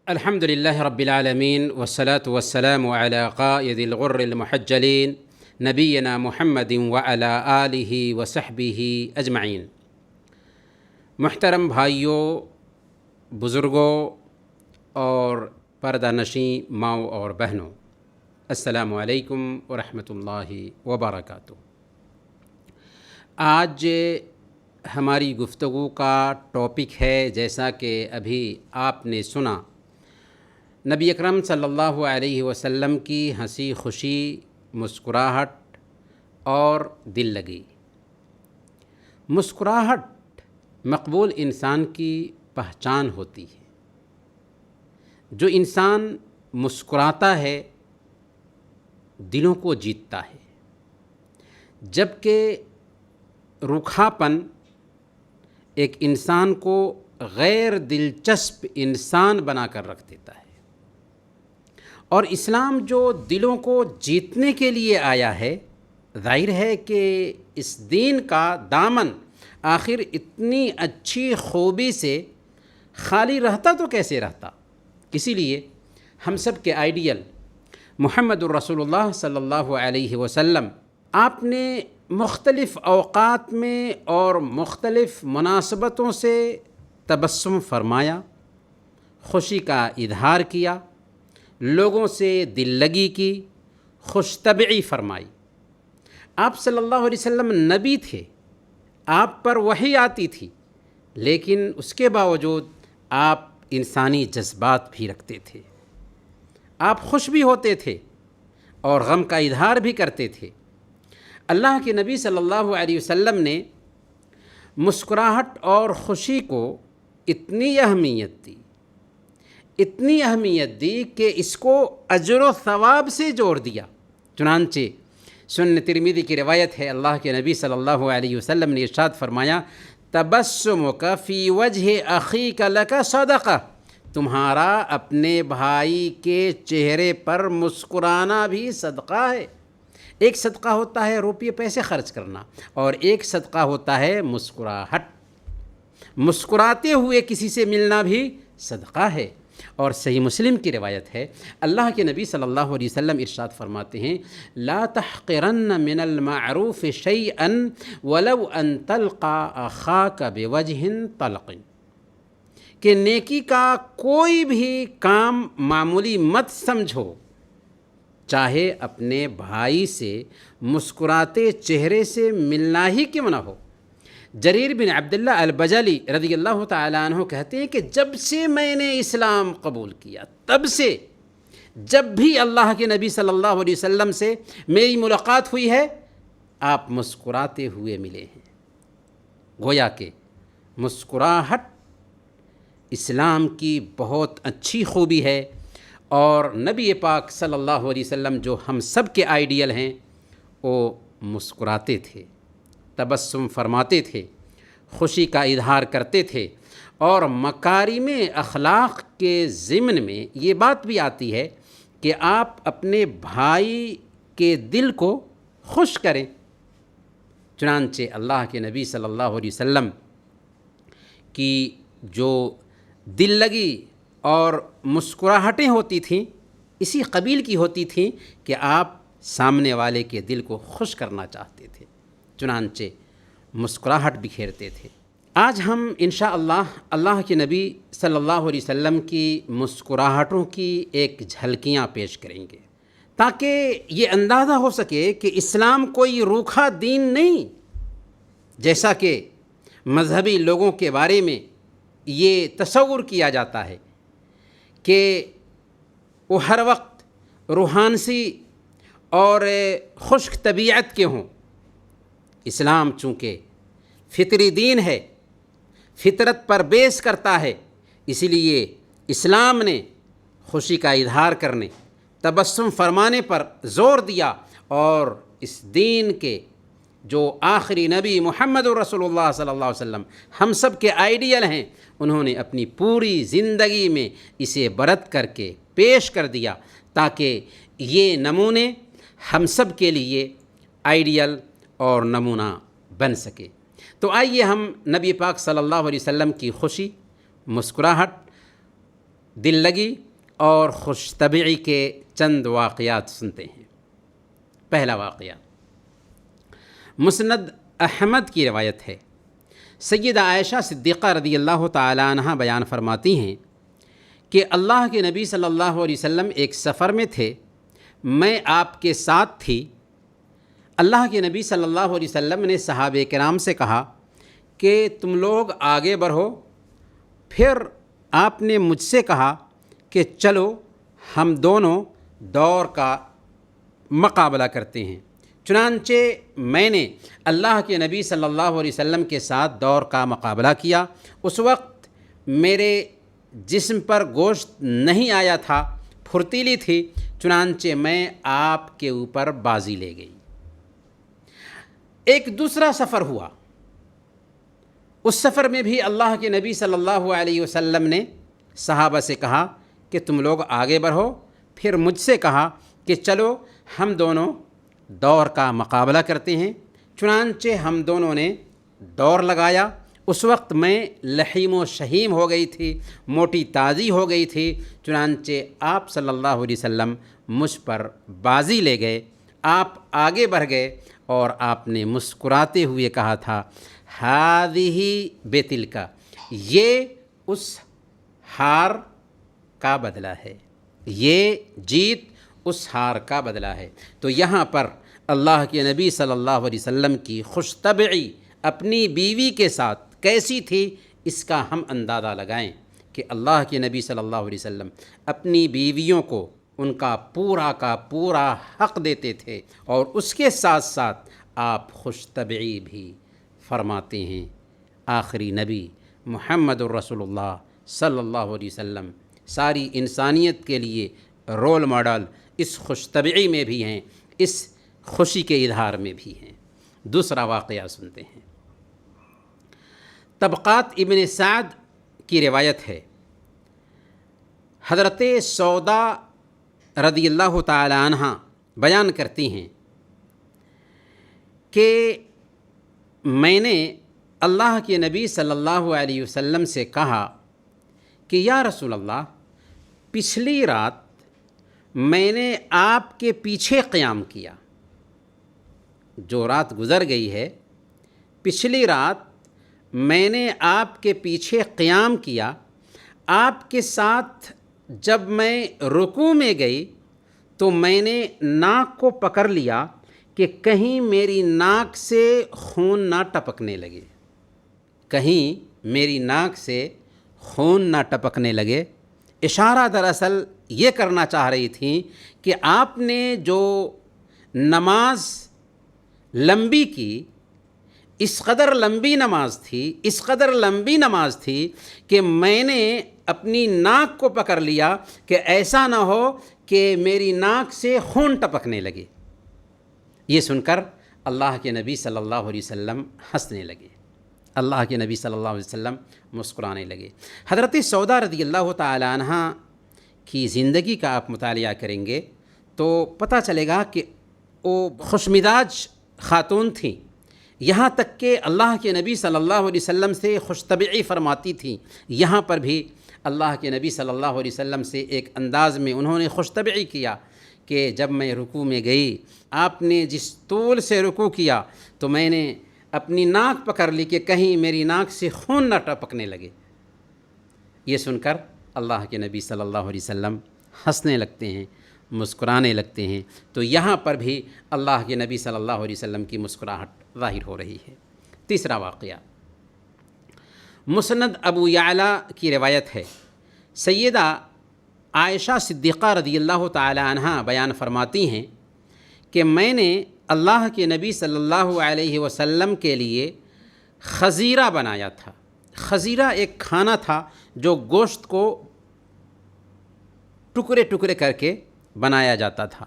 الحمد لله رب العالمين والصلاة والسلام على قائد الغر المحجلين نبينا محمد وعلى آلہ وصحبہ اجمعین۔ محترم بھائیوں، بزرگوں اور پردہ نشین ماؤں اور بہنوں، السلام علیکم ورحمۃ اللہ وبرکاتہ۔ آج ہماری گفتگو کا ٹاپک ہے، جیسا کہ ابھی آپ نے سنا، نبی اکرم صلی اللہ علیہ وسلم کی ہنسی خوشی، مسکراہٹ اور دل لگی۔ مسکراہٹ مقبول انسان کی پہچان ہوتی ہے۔ جو انسان مسکراتا ہے دلوں کو جیتتا ہے، جبکہ روکھاپن ایک انسان کو غیر دلچسپ انسان بنا کر رکھ دیتا ہے۔ اور اسلام جو دلوں کو جیتنے کے لیے آیا ہے، ظاہر ہے کہ اس دین کا دامن آخر اتنی اچھی خوبی سے خالی رہتا تو کیسے رہتا۔ اسی لیے ہم سب کے آئیڈیل محمد الرسول اللہ صلی اللہ علیہ وسلم، آپ نے مختلف اوقات میں اور مختلف مناسبتوں سے تبسم فرمایا، خوشی کا اظہار کیا، لوگوں سے دل لگی کی، خوش طبعی فرمائی۔ آپ صلی اللہ علیہ وسلم نبی تھے، آپ پر وحی آتی تھی، لیکن اس کے باوجود آپ انسانی جذبات بھی رکھتے تھے۔ آپ خوش بھی ہوتے تھے اور غم کا اظہار بھی کرتے تھے۔ اللہ کے نبی صلی اللہ علیہ وسلم نے مسکراہٹ اور خوشی کو اتنی اہمیت دی کہ اس کو اجر و ثواب سے جوڑ دیا۔ چنانچہ سنن ترمذی کی روایت ہے، اللہ کے نبی صلی اللہ علیہ وسلم نے ارشاد فرمایا، تبسمک فی وجہ اخیک لک صدقہ، تمہارا اپنے بھائی کے چہرے پر مسکرانا بھی صدقہ ہے۔ ایک صدقہ ہوتا ہے روپیے پیسے خرچ کرنا، اور ایک صدقہ ہوتا ہے مسکراہٹ۔ مسکراتے ہوئے کسی سے ملنا بھی صدقہ ہے۔ اور صحیح مسلم کی روایت ہے، اللہ کے نبی صلی اللہ علیہ وسلم ارشاد فرماتے ہیں، لا تحقرن من المعروف شیئا ولو ان تلقى اخاک بوجہ طلق، کہ نیکی کا کوئی بھی کام معمولی مت سمجھو، چاہے اپنے بھائی سے مسکراتے چہرے سے ملنا ہی کیوں نہ ہو۔ جریر بن عبداللہ البجلی رضی اللہ تعالیٰ عنہ کہتے ہیں کہ جب سے میں نے اسلام قبول کیا، تب سے جب بھی اللہ کے نبی صلی اللہ علیہ وسلم سے میری ملاقات ہوئی ہے، آپ مسکراتے ہوئے ملے ہیں۔ گویا کہ مسکراہٹ اسلام کی بہت اچھی خوبی ہے، اور نبی پاک صلی اللہ علیہ وسلم جو ہم سب کے آئیڈیل ہیں، وہ مسکراتے تھے، تبسم فرماتے تھے، خوشی کا اظہار کرتے تھے۔ اور مکارم اخلاق کے ضمن میں یہ بات بھی آتی ہے کہ آپ اپنے بھائی کے دل کو خوش کریں۔ چنانچہ اللہ کے نبی صلی اللہ علیہ وسلم کی جو دل لگی اور مسکراہٹیں ہوتی تھیں، اسی قبیل کی ہوتی تھیں کہ آپ سامنے والے کے دل کو خوش کرنا چاہتے تھے، چنانچہ مسکراہٹ بکھیرتے تھے۔ آج ہم انشاءاللہ اللہ کے نبی صلی اللہ علیہ وسلم کی مسکراہٹوں کی ایک جھلکیاں پیش کریں گے، تاکہ یہ اندازہ ہو سکے کہ اسلام کوئی روکھا دین نہیں، جیسا کہ مذہبی لوگوں کے بارے میں یہ تصور کیا جاتا ہے کہ وہ ہر وقت روحانسی اور خشک طبیعت کے ہوں۔ اسلام چونکہ فطری دین ہے، فطرت پر بیس کرتا ہے، اسی لیے اسلام نے خوشی کا اظہار کرنے، تبسم فرمانے پر زور دیا، اور اس دین کے جو آخری نبی محمد رسول اللہ صلی اللہ علیہ وسلم ہم سب کے آئیڈیل ہیں، انہوں نے اپنی پوری زندگی میں اسے برت کر کے پیش کر دیا، تاکہ یہ نمونے ہم سب کے لیے آئیڈیل اور نمونہ بن سکے۔ تو آئیے ہم نبی پاک صلی اللہ علیہ وسلم کی خوشی، مسکراہٹ دل لگی اور خوش طبعی کے چند واقعات سنتے ہیں۔ پہلا واقعہ مسند احمد کی روایت ہے۔ سیدہ عائشہ صدیقہ رضی اللہ تعالی عنہ بیان فرماتی ہیں کہ اللہ کے نبی صلی اللہ علیہ وسلم ایک سفر میں تھے، میں آپ کے ساتھ تھی۔ اللہ کے نبی صلی اللہ علیہ وسلم نے صحابہ کرام سے کہا کہ تم لوگ آگے بڑھو، پھر آپ نے مجھ سے کہا کہ چلو ہم دونوں دوڑ کا مقابلہ کرتے ہیں۔ چنانچہ میں نے اللہ کے نبی صلی اللہ علیہ وسلم کے ساتھ دوڑ کا مقابلہ کیا۔ اس وقت میرے جسم پر گوشت نہیں آیا تھا، پھرتیلی تھی، چنانچہ میں آپ کے اوپر بازی لے گئی۔ ایک دوسرا سفر ہوا، اس سفر میں بھی اللہ کے نبی صلی اللہ علیہ وسلم نے صحابہ سے کہا کہ تم لوگ آگے بڑھو، پھر مجھ سے کہا کہ چلو ہم دونوں دوڑ کا مقابلہ کرتے ہیں۔ چنانچہ ہم دونوں نے دوڑ لگایا۔ اس وقت میں لحیم و شہیم ہو گئی تھی، موٹی تازی ہو گئی تھی، چنانچہ آپ صلی اللہ علیہ وسلم مجھ پر بازی لے گئے۔ آپ آگے بڑھ گئے اور آپ نے مسکراتے ہوئے کہا تھا، ہذہ بتلک، یہ اس ہار کا بدلہ ہے، یہ جیت اس ہار کا بدلہ ہے۔ تو یہاں پر اللہ کے نبی صلی اللہ علیہ وسلم کی خوش طبعی اپنی بیوی کے ساتھ کیسی تھی، اس کا ہم اندازہ لگائیں کہ اللہ کے نبی صلی اللہ علیہ وسلم اپنی بیویوں کو ان کا پورا حق دیتے تھے، اور اس کے ساتھ ساتھ آپ خوش طبعی بھی فرماتے ہیں۔ آخری نبی محمد الرسول اللہ صلی اللہ علیہ وسلم ساری انسانیت کے لیے رول ماڈل اس خوش طبعی میں بھی ہیں، اس خوشی کے اظہار میں بھی ہیں۔ دوسرا واقعہ سنتے ہیں۔ طبقات ابن سعد کی روایت ہے، حضرت سودا رضی اللہ تعالی عنہ بیان کرتی ہیں کہ میں نے اللہ کے نبی صلی اللہ علیہ وسلم سے کہا کہ یا رسول اللہ، پچھلی رات میں نے آپ کے پیچھے قیام کیا، جو رات گزر گئی ہے پچھلی رات میں نے آپ کے پیچھے قیام کیا، آپ کے ساتھ جب میں رکوع میں گئی تو میں نے ناک کو پکڑ لیا کہ کہیں میری ناک سے خون نہ ٹپکنے لگے، کہیں میری ناک سے خون نہ ٹپکنے لگے۔ اشارہ دراصل یہ کرنا چاہ رہی تھیں کہ آپ نے جو نماز لمبی کی، اس قدر لمبی نماز تھی کہ میں نے اپنی ناک کو پکڑ لیا کہ ایسا نہ ہو کہ میری ناک سے خون ٹپکنے لگے۔ یہ سن کر اللہ کے نبی صلی اللہ علیہ وسلم ہنسنے لگے، اللہ کے نبی صلی اللہ علیہ وسلم مسکرانے لگے۔ حضرت سودا رضی اللہ تعالی عنہ کی زندگی کا آپ مطالعہ کریں گے تو پتہ چلے گا کہ وہ خوش مزاج خاتون تھیں، یہاں تک کہ اللہ کے نبی صلی اللہ علیہ وسلم سے خوش طبعی فرماتی تھیں۔ یہاں پر بھی اللہ کے نبی صلی اللہ علیہ وسلم سے ایک انداز میں انہوں نے خوش طبعی کیا کہ جب میں رکوع میں گئی، آپ نے جس طول سے رکوع کیا تو میں نے اپنی ناک پکڑ لی کہ کہیں میری ناک سے خون نہ ٹپکنے لگے۔ یہ سن کر اللہ کے نبی صلی اللہ علیہ وسلم ہنسنے لگتے ہیں، مسکرانے لگتے ہیں۔ تو یہاں پر بھی اللہ کے نبی صلی اللہ علیہ وسلم کی مسکراہٹ ظاہر ہو رہی ہے۔ تیسرا واقعہ مسند ابو یعلا کی روایت ہے، سیدہ عائشہ صدیقہ رضی اللہ تعالی عنہ بیان فرماتی ہیں کہ میں نے اللہ کے نبی صلی اللہ علیہ وسلم کے لیے خزیرہ بنایا تھا۔ خزیرہ ایک کھانا تھا جو گوشت کو ٹکڑے ٹکڑے کر کے بنایا جاتا تھا۔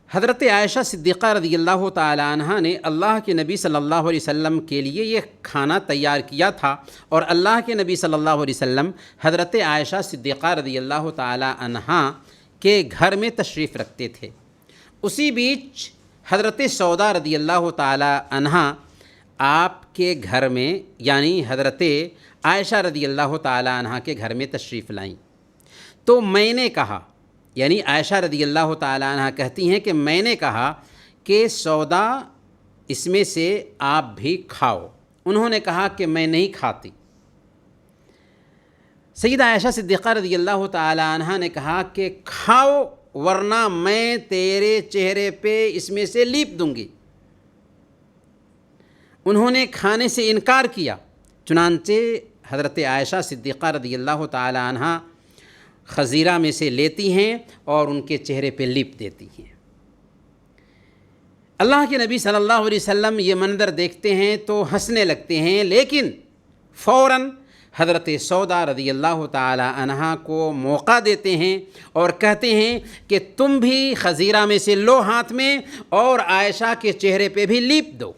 حضرت عائشہ صدیقہ رضی اللہ تعالی عنہ نے اللہ کے نبی صلی اللہ علیہ وسلم کے لیے یہ کھانا تیار کیا تھا، اور اللہ کے نبی صلی اللہ علیہ وسلم حضرت عائشہ صدیقہ رضی اللہ تعالی عنہ کے گھر میں تشریف رکھتے تھے۔ اسی بیچ حضرت سودا رضی اللہ تعالی عنہ آپ کے گھر میں، یعنی حضرت عائشہ رضی اللہ تعالی عنہ کے گھر میں تشریف لائیں تو میں نے کہا، یعنی عائشہ رضی اللہ تعالی عنہ کہتی ہیں کہ میں نے کہا کہ سودا اس میں سے آپ بھی کھاؤ۔ انہوں نے کہا کہ میں نہیں کھاتی۔ سیدہ عائشہ صدیقہ رضی اللہ تعالی عنہ نے کہا کہ کھاؤ ورنہ میں تیرے چہرے پہ اس میں سے لیپ دوں گی۔ انہوں نے کھانے سے انکار کیا، چنانچہ حضرت عائشہ صدیقہ رضی اللہ تعالی عنہ خزیرہ میں سے لیتی ہیں اور ان کے چہرے پہ لیپ دیتی ہیں۔ اللہ کے نبی صلی اللہ علیہ وسلم یہ منظر دیکھتے ہیں تو ہنسنے لگتے ہیں، لیکن فوراً حضرت سودا رضی اللہ تعالی عنہ کو موقع دیتے ہیں اور کہتے ہیں کہ تم بھی خزیرہ میں سے لو ہاتھ میں اور عائشہ کے چہرے پہ بھی لیپ دو،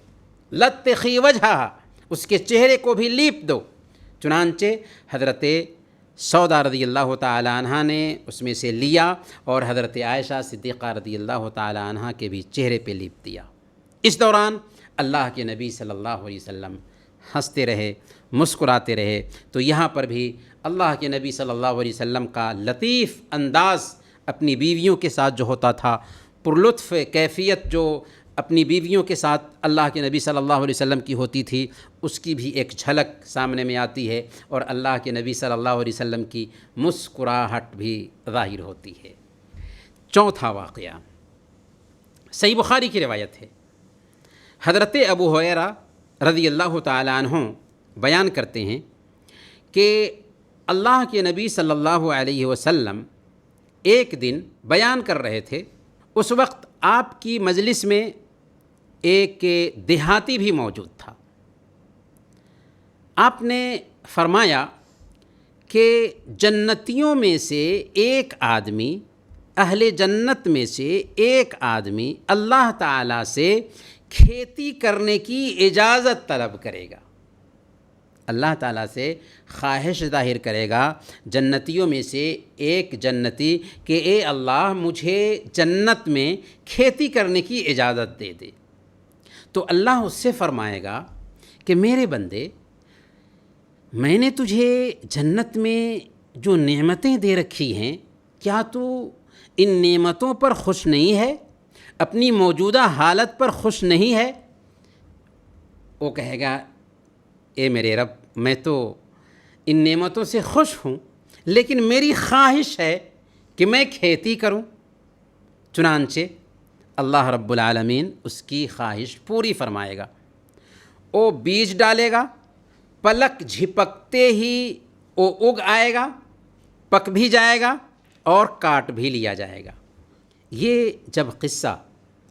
لطخی وجہہ، اس کے چہرے کو بھی لیپ دو۔ چنانچہ حضرت سودا رضی اللہ تعالی عنہ نے اس میں سے لیا اور حضرت عائشہ صدیقہ رضی اللہ تعالی عنہ کے بھی چہرے پہ لیپ دیا۔ اس دوران اللہ کے نبی صلی اللہ علیہ وسلم ہنستے رہے، مسکراتے رہے۔ تو یہاں پر بھی اللہ کے نبی صلی اللہ علیہ وسلم کا لطیف انداز اپنی بیویوں کے ساتھ جو ہوتا تھا، پرلطف کیفیت جو اپنی بیویوں کے ساتھ اللہ کے نبی صلی اللہ علیہ وسلم کی ہوتی تھی، اس کی بھی ایک جھلک سامنے میں آتی ہے اور اللہ کے نبی صلی اللہ علیہ وسلم کی مسکراہٹ بھی ظاہر ہوتی ہے۔ چوتھا واقعہ صحیح بخاری کی روایت ہے۔ حضرت ابو ہریرہ رضی اللہ تعالی عنہ بیان کرتے ہیں کہ اللہ کے نبی صلی اللہ علیہ وسلم ایک دن بیان کر رہے تھے۔ اس وقت آپ کی مجلس میں ایک دیہاتی بھی موجود تھا۔ آپ نے فرمایا کہ جنتیوں میں سے ایک آدمی، اہل جنت میں سے ایک آدمی اللہ تعالیٰ سے کھیتی کرنے کی اجازت طلب کرے گا، اللہ تعالیٰ سے خواہش ظاہر کرے گا جنتیوں میں سے ایک جنتی کہ اے اللہ مجھے جنت میں کھیتی کرنے کی اجازت دے دے۔ تو اللہ اس سے فرمائے گا کہ میرے بندے، میں نے تجھے جنت میں جو نعمتیں دے رکھی ہیں، کیا تو ان نعمتوں پر خوش نہیں ہے؟ اپنی موجودہ حالت پر خوش نہیں ہے؟ وہ کہے گا اے میرے رب، میں تو ان نعمتوں سے خوش ہوں، لیکن میری خواہش ہے کہ میں کھیتی کروں۔ چنانچہ اللہ رب العالمین اس کی خواہش پوری فرمائے گا۔ وہ بیج ڈالے گا، پلک جھپکتے ہی وہ اگ آئے گا، پک بھی جائے گا اور کاٹ بھی لیا جائے گا۔ یہ جب قصہ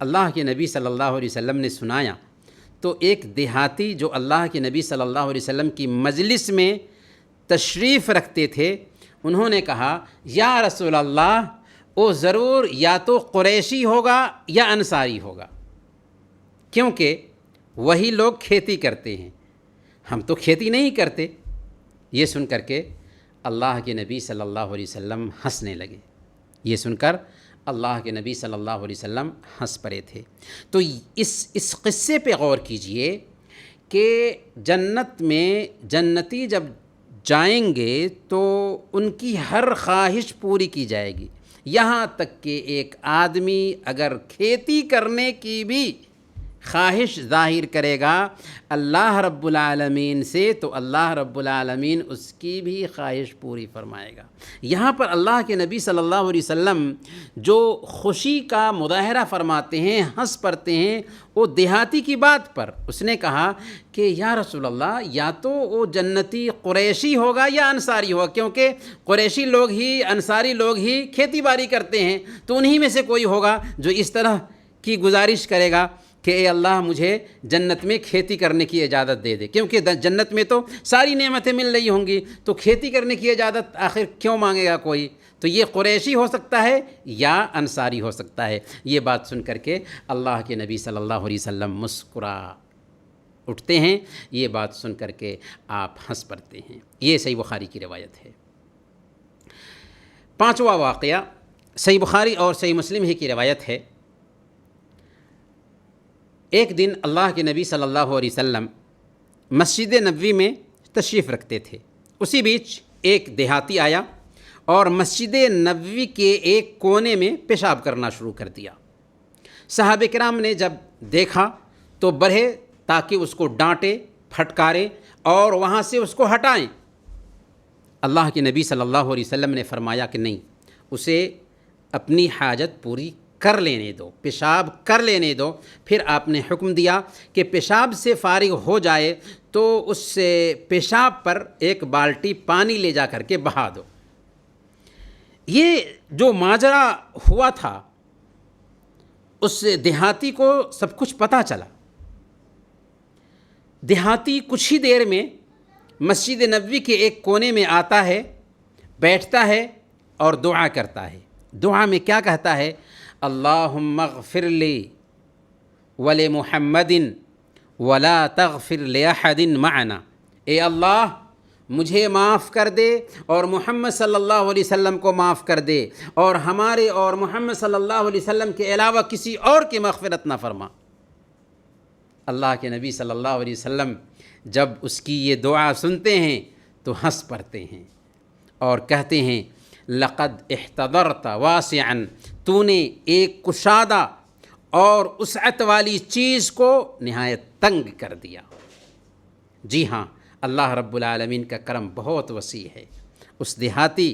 اللہ کے نبی صلی اللہ علیہ وسلم نے سنایا تو ایک دیہاتی جو اللہ کے نبی صلی اللہ علیہ وسلم کی مجلس میں تشریف رکھتے تھے، انہوں نے کہا یا رسول اللہ، وہ ضرور یا تو قریشی ہوگا یا انصاری ہوگا، کیونکہ وہی لوگ کھیتی کرتے ہیں، ہم تو کھیتی نہیں کرتے۔ یہ سن کر کے اللہ کے نبی صلی اللہ علیہ وسلم ہنسنے لگے۔ یہ سن کر اللہ کے نبی صلی اللہ علیہ وسلم ہنس پڑے تھے۔ تو اس قصے پہ غور کیجئے کہ جنت میں جنتی جب جائیں گے تو ان کی ہر خواہش پوری کی جائے گی، یہاں تک کہ ایک آدمی اگر کھیتی کرنے کی بھی خواہش ظاہر کرے گا اللہ رب العالمین سے، تو اللہ رب العالمین اس کی بھی خواہش پوری فرمائے گا۔ یہاں پر اللہ کے نبی صلی اللہ علیہ وسلم جو خوشی کا مظاہرہ فرماتے ہیں، ہنس پڑتے ہیں، وہ دیہاتی کی بات پر۔ اس نے کہا کہ یا رسول اللہ، یا تو وہ جنتی قریشی ہوگا یا انصاری ہوگا، کیونکہ قریشی لوگ ہی، انصاری لوگ ہی کھیتی باڑی کرتے ہیں، تو انہی میں سے کوئی ہوگا جو اس طرح کی گزارش کرے گا کہ اے اللہ مجھے جنت میں کھیتی کرنے کی اجازت دے دے، کیونکہ جنت میں تو ساری نعمتیں مل رہی ہوں گی، تو کھیتی کرنے کی اجازت آخر کیوں مانگے گا کوئی؟ تو یہ قریشی ہو سکتا ہے یا انصاری ہو سکتا ہے۔ یہ بات سن کر کے اللہ کے نبی صلی اللہ علیہ وسلم مسکرا اٹھتے ہیں، یہ بات سن کر کے آپ ہنس پڑتے ہیں۔ یہ صحیح بخاری کی روایت ہے۔ پانچواں واقعہ صحیح بخاری اور صحیح مسلم ہی کی روایت ہے۔ ایک دن اللہ کے نبی صلی اللہ علیہ وسلم مسجد نبوی میں تشریف رکھتے تھے۔ اسی بیچ ایک دیہاتی آیا اور مسجد نبوی کے ایک کونے میں پیشاب کرنا شروع کر دیا۔ صحابہ کرام نے جب دیکھا تو بڑھے تاکہ اس کو ڈانٹے، پھٹکارے اور وہاں سے اس کو ہٹائیں۔ اللہ کے نبی صلی اللہ علیہ وسلم نے فرمایا کہ نہیں، اسے اپنی حاجت پوری کر لینے دو، پیشاب کر لینے دو۔ پھر آپ نے حکم دیا کہ پیشاب سے فارغ ہو جائے تو اس سے پیشاب پر ایک بالٹی پانی لے جا کر کے بہا دو۔ یہ جو ماجرا ہوا تھا اس دیہاتی کو سب کچھ پتہ چلا۔ دیہاتی کچھ ہی دیر میں مسجد نبوی کے ایک کونے میں آتا ہے، بیٹھتا ہے اور دعا کرتا ہے۔ دعا میں کیا کہتا ہے؟ اللہم اغفر لی ولمحمد ولا تغفر لأحد معنا۔ اے اللہ مجھے معاف کر دے اور محمد صلی اللہ علیہ وسلم کو معاف کر دے، اور ہمارے اور محمد صلی اللہ علیہ وسلم کے علاوہ کسی اور کی مغفرت نہ فرما۔ اللہ کے نبی صلی اللہ علیہ وسلم جب اس کی یہ دعا سنتے ہیں تو ہنس پڑتے ہیں اور کہتے ہیں لقد احتضرت واسعا، تو نے ایک کشادہ اور وسعت والی چیز کو نہایت تنگ کر دیا۔ جی ہاں، اللہ رب العالمین کا کرم بہت وسیع ہے۔ اس دیہاتی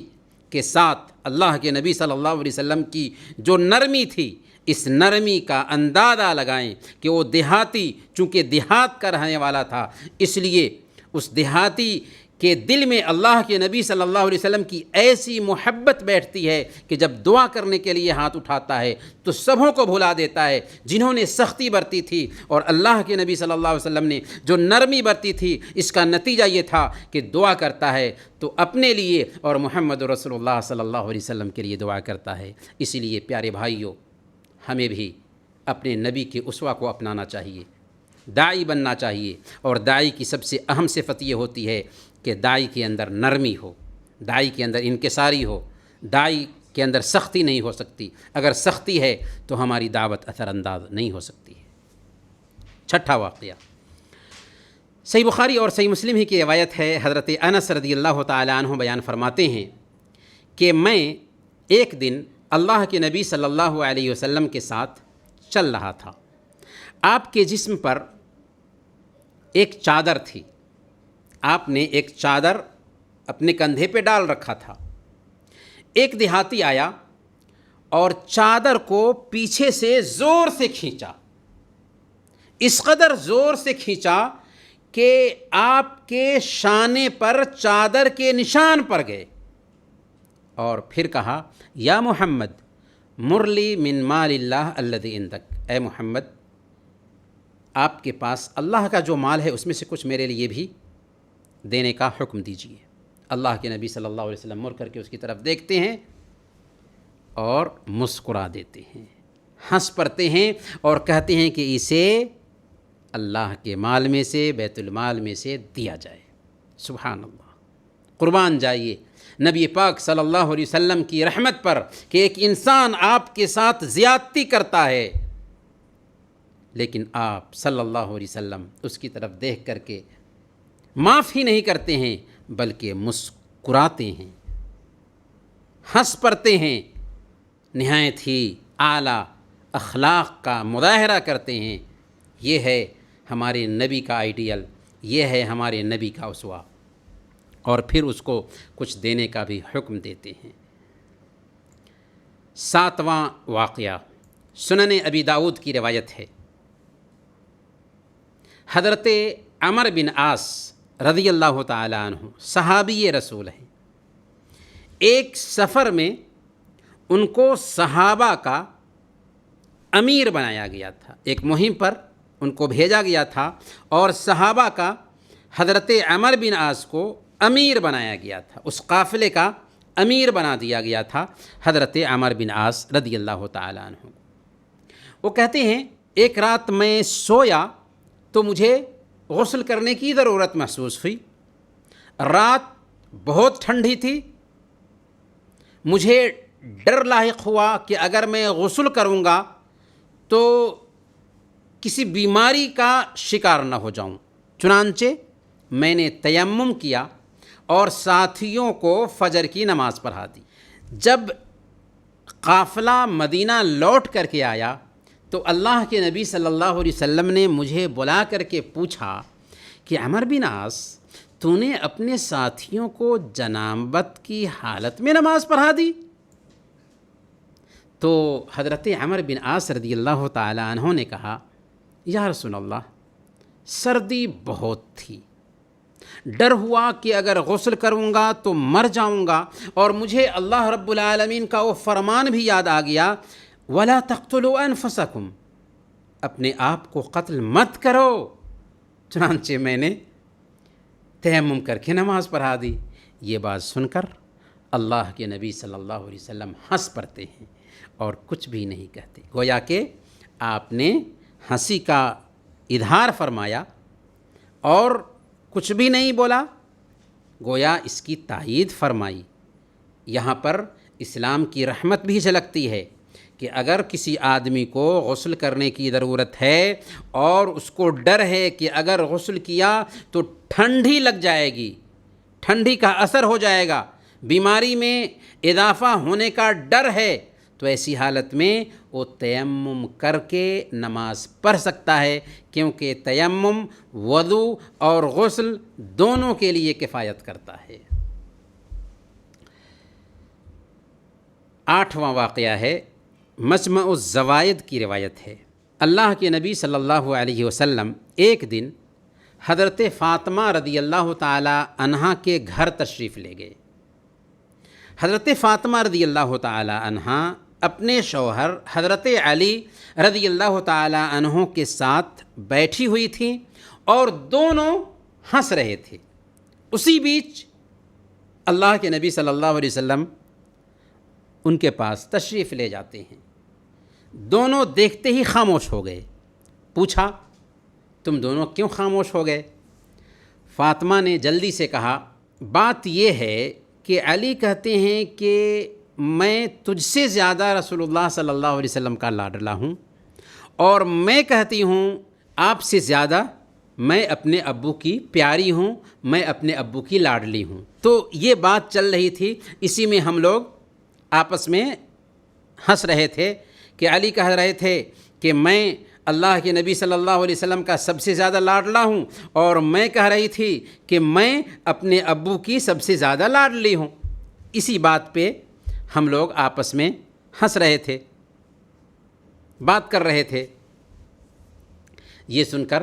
کے ساتھ اللہ کے نبی صلی اللہ علیہ وسلم کی جو نرمی تھی، اس نرمی کا اندازہ لگائیں کہ وہ دیہاتی چونکہ دیہات کا رہنے والا تھا، اس لیے اس دیہاتی کہ دل میں اللہ کے نبی صلی اللہ علیہ وسلم کی ایسی محبت بیٹھتی ہے کہ جب دعا کرنے کے لیے ہاتھ اٹھاتا ہے تو سبوں کو بھلا دیتا ہے۔ جنہوں نے سختی برتی تھی اور اللہ کے نبی صلی اللہ علیہ وسلم نے جو نرمی برتی تھی، اس کا نتیجہ یہ تھا کہ دعا کرتا ہے تو اپنے لیے اور محمد رسول اللہ صلی اللہ علیہ وسلم کے لیے دعا کرتا ہے۔ اسی لیے پیارے بھائیوں، ہمیں بھی اپنے نبی کے اسوہ کو اپنانا چاہیے، داعی بننا چاہیے، اور داعی کی سب سے اہم صفت یہ ہوتی ہے کہ داعی کے اندر نرمی ہو، داعی کے اندر انکساری ہو، داعی کے اندر سختی نہیں ہو سکتی۔ اگر سختی ہے تو ہماری دعوت اثر انداز نہیں ہو سکتی ہے۔ چھٹا واقعہ صحیح بخاری اور صحیح مسلم ہی کی روایت ہے۔ حضرت انس رضی اللہ تعالیٰ عنہ بیان فرماتے ہیں کہ میں ایک دن اللہ کے نبی صلی اللہ علیہ وسلم کے ساتھ چل رہا تھا۔ آپ کے جسم پر ایک چادر تھی، آپ نے ایک چادر اپنے کندھے پہ ڈال رکھا تھا۔ ایک دیہاتی آیا اور چادر کو پیچھے سے زور سے کھینچا، اس قدر زور سے کھینچا کہ آپ کے شانے پر چادر کے نشان پڑ گئے، اور پھر کہا یا محمد مرلی من مال اللہ الذی عندک، اے محمد آپ کے پاس اللہ کا جو مال ہے اس میں سے کچھ میرے لیے بھی دینے کا حکم دیجیے۔ اللہ کے نبی صلی اللہ علیہ وسلم مڑ کر کے اس کی طرف دیکھتے ہیں اور مسکرا دیتے ہیں، ہنس پڑتے ہیں اور کہتے ہیں کہ اسے اللہ کے مال میں سے، بیت المال میں سے دیا جائے۔ سبحان اللہ، قربان جائیے نبی پاک صلی اللہ علیہ وسلم کی رحمت پر کہ ایک انسان آپ کے ساتھ زیادتی کرتا ہے لیکن آپ صلی اللہ علیہ وسلم اس کی طرف دیکھ کر کے معاف ہی نہیں کرتے ہیں بلکہ مسکراتے ہیں، ہنس پڑتے ہیں، نہایت ہی اعلیٰ اخلاق کا مظاہرہ کرتے ہیں۔ یہ ہے ہمارے نبی کا آئیڈیل، یہ ہے ہمارے نبی کا اسوہ، اور پھر اس کو کچھ دینے کا بھی حکم دیتے ہیں۔ ساتواں واقعہ سنن ابی داؤد کی روایت ہے۔ حضرت عمر بن عاص رضی اللہ تعالیٰ عنہ صحابی رسول ہیں۔ ایک سفر میں ان کو صحابہ کا امیر بنایا گیا تھا، ایک مہم پر ان کو بھیجا گیا تھا اور صحابہ کا حضرت عمر بن عاص کو امیر بنایا گیا تھا، اس قافلے کا امیر بنا دیا گیا تھا حضرت عمر بن عاص رضی اللہ تعالیٰ عنہ۔ وہ کہتے ہیں ایک رات میں سویا تو مجھے غسل کرنے کی ضرورت محسوس ہوئی۔ رات بہت ٹھنڈی تھی، مجھے ڈر لاحق ہوا کہ اگر میں غسل کروں گا تو کسی بیماری کا شکار نہ ہو جاؤں، چنانچہ میں نے تیمم کیا اور ساتھیوں کو فجر کی نماز پڑھا دی۔ جب قافلہ مدینہ لوٹ کر کے آیا تو اللہ کے نبی صلی اللہ علیہ وسلم نے مجھے بلا کر کے پوچھا کہ عمر بن عاص، تو نے اپنے ساتھیوں کو جنابت کی حالت میں نماز پڑھا دی؟ تو حضرت عمر بن عاص رضی اللہ تعالی عنہ نے کہا، یا رسول اللہ، سردی بہت تھی، ڈر ہوا کہ اگر غسل کروں گا تو مر جاؤں گا، اور مجھے اللہ رب العالمین کا وہ فرمان بھی یاد آ گیا، وَلَا تَقْتُلُوا أَنفُسَكُمْ، اپنے آپ کو قتل مت کرو۔ چنانچہ میں نے تیمم کر کے نماز پڑھا دی۔ یہ بات سن کر اللہ کے نبی صلی اللہ علیہ وسلم ہنس پڑتے ہیں اور کچھ بھی نہیں کہتے، گویا کہ آپ نے ہنسی کا اظہار فرمایا اور کچھ بھی نہیں بولا، گویا اس کی تائید فرمائی۔ یہاں پر اسلام کی رحمت بھی جھلکتی ہے کہ اگر کسی آدمی کو غسل کرنے کی ضرورت ہے اور اس کو ڈر ہے کہ اگر غسل کیا تو ٹھنڈی لگ جائے گی، ٹھنڈی کا اثر ہو جائے گا، بیماری میں اضافہ ہونے کا ڈر ہے، تو ایسی حالت میں وہ تیمم کر کے نماز پڑھ سکتا ہے، کیونکہ تیمم وضو اور غسل دونوں کے لیے کفایت کرتا ہے۔ 8واں واقعہ ہے، مجمع الزوائد کی روایت ہے۔ اللہ کے نبی صلی اللہ علیہ وسلم ایک دن حضرت فاطمہ رضی اللہ تعالی عنہا کے گھر تشریف لے گئے۔ حضرت فاطمہ رضی اللہ تعالی عنہا اپنے شوہر حضرت علی رضی اللہ تعالی عنہ کے ساتھ بیٹھی ہوئی تھیں اور دونوں ہنس رہے تھے۔ اسی بیچ اللہ کے نبی صلی اللہ علیہ وسلم ان کے پاس تشریف لے جاتے ہیں۔ دونوں دیکھتے ہی خاموش ہو گئے۔ پوچھا، تم دونوں کیوں خاموش ہو گئے؟ فاطمہ نے جلدی سے کہا، بات یہ ہے کہ علی کہتے ہیں کہ میں تجھ سے زیادہ رسول اللہ صلی اللہ علیہ وسلم کا لاڈلا ہوں، اور میں کہتی ہوں آپ سے زیادہ میں اپنے ابو کی پیاری ہوں، میں اپنے ابو کی لاڈلی ہوں۔ تو یہ بات چل رہی تھی، اسی میں ہم لوگ آپس میں ہنس رہے تھے کہ علی کہہ رہے تھے کہ میں اللہ کے نبی صلی اللہ علیہ وسلم کا سب سے زیادہ لاڈلا ہوں، اور میں کہہ رہی تھی کہ میں اپنے ابو کی سب سے زیادہ لاڈلی ہوں۔ اسی بات پہ ہم لوگ آپس میں ہنس رہے تھے، بات کر رہے تھے۔ یہ سن کر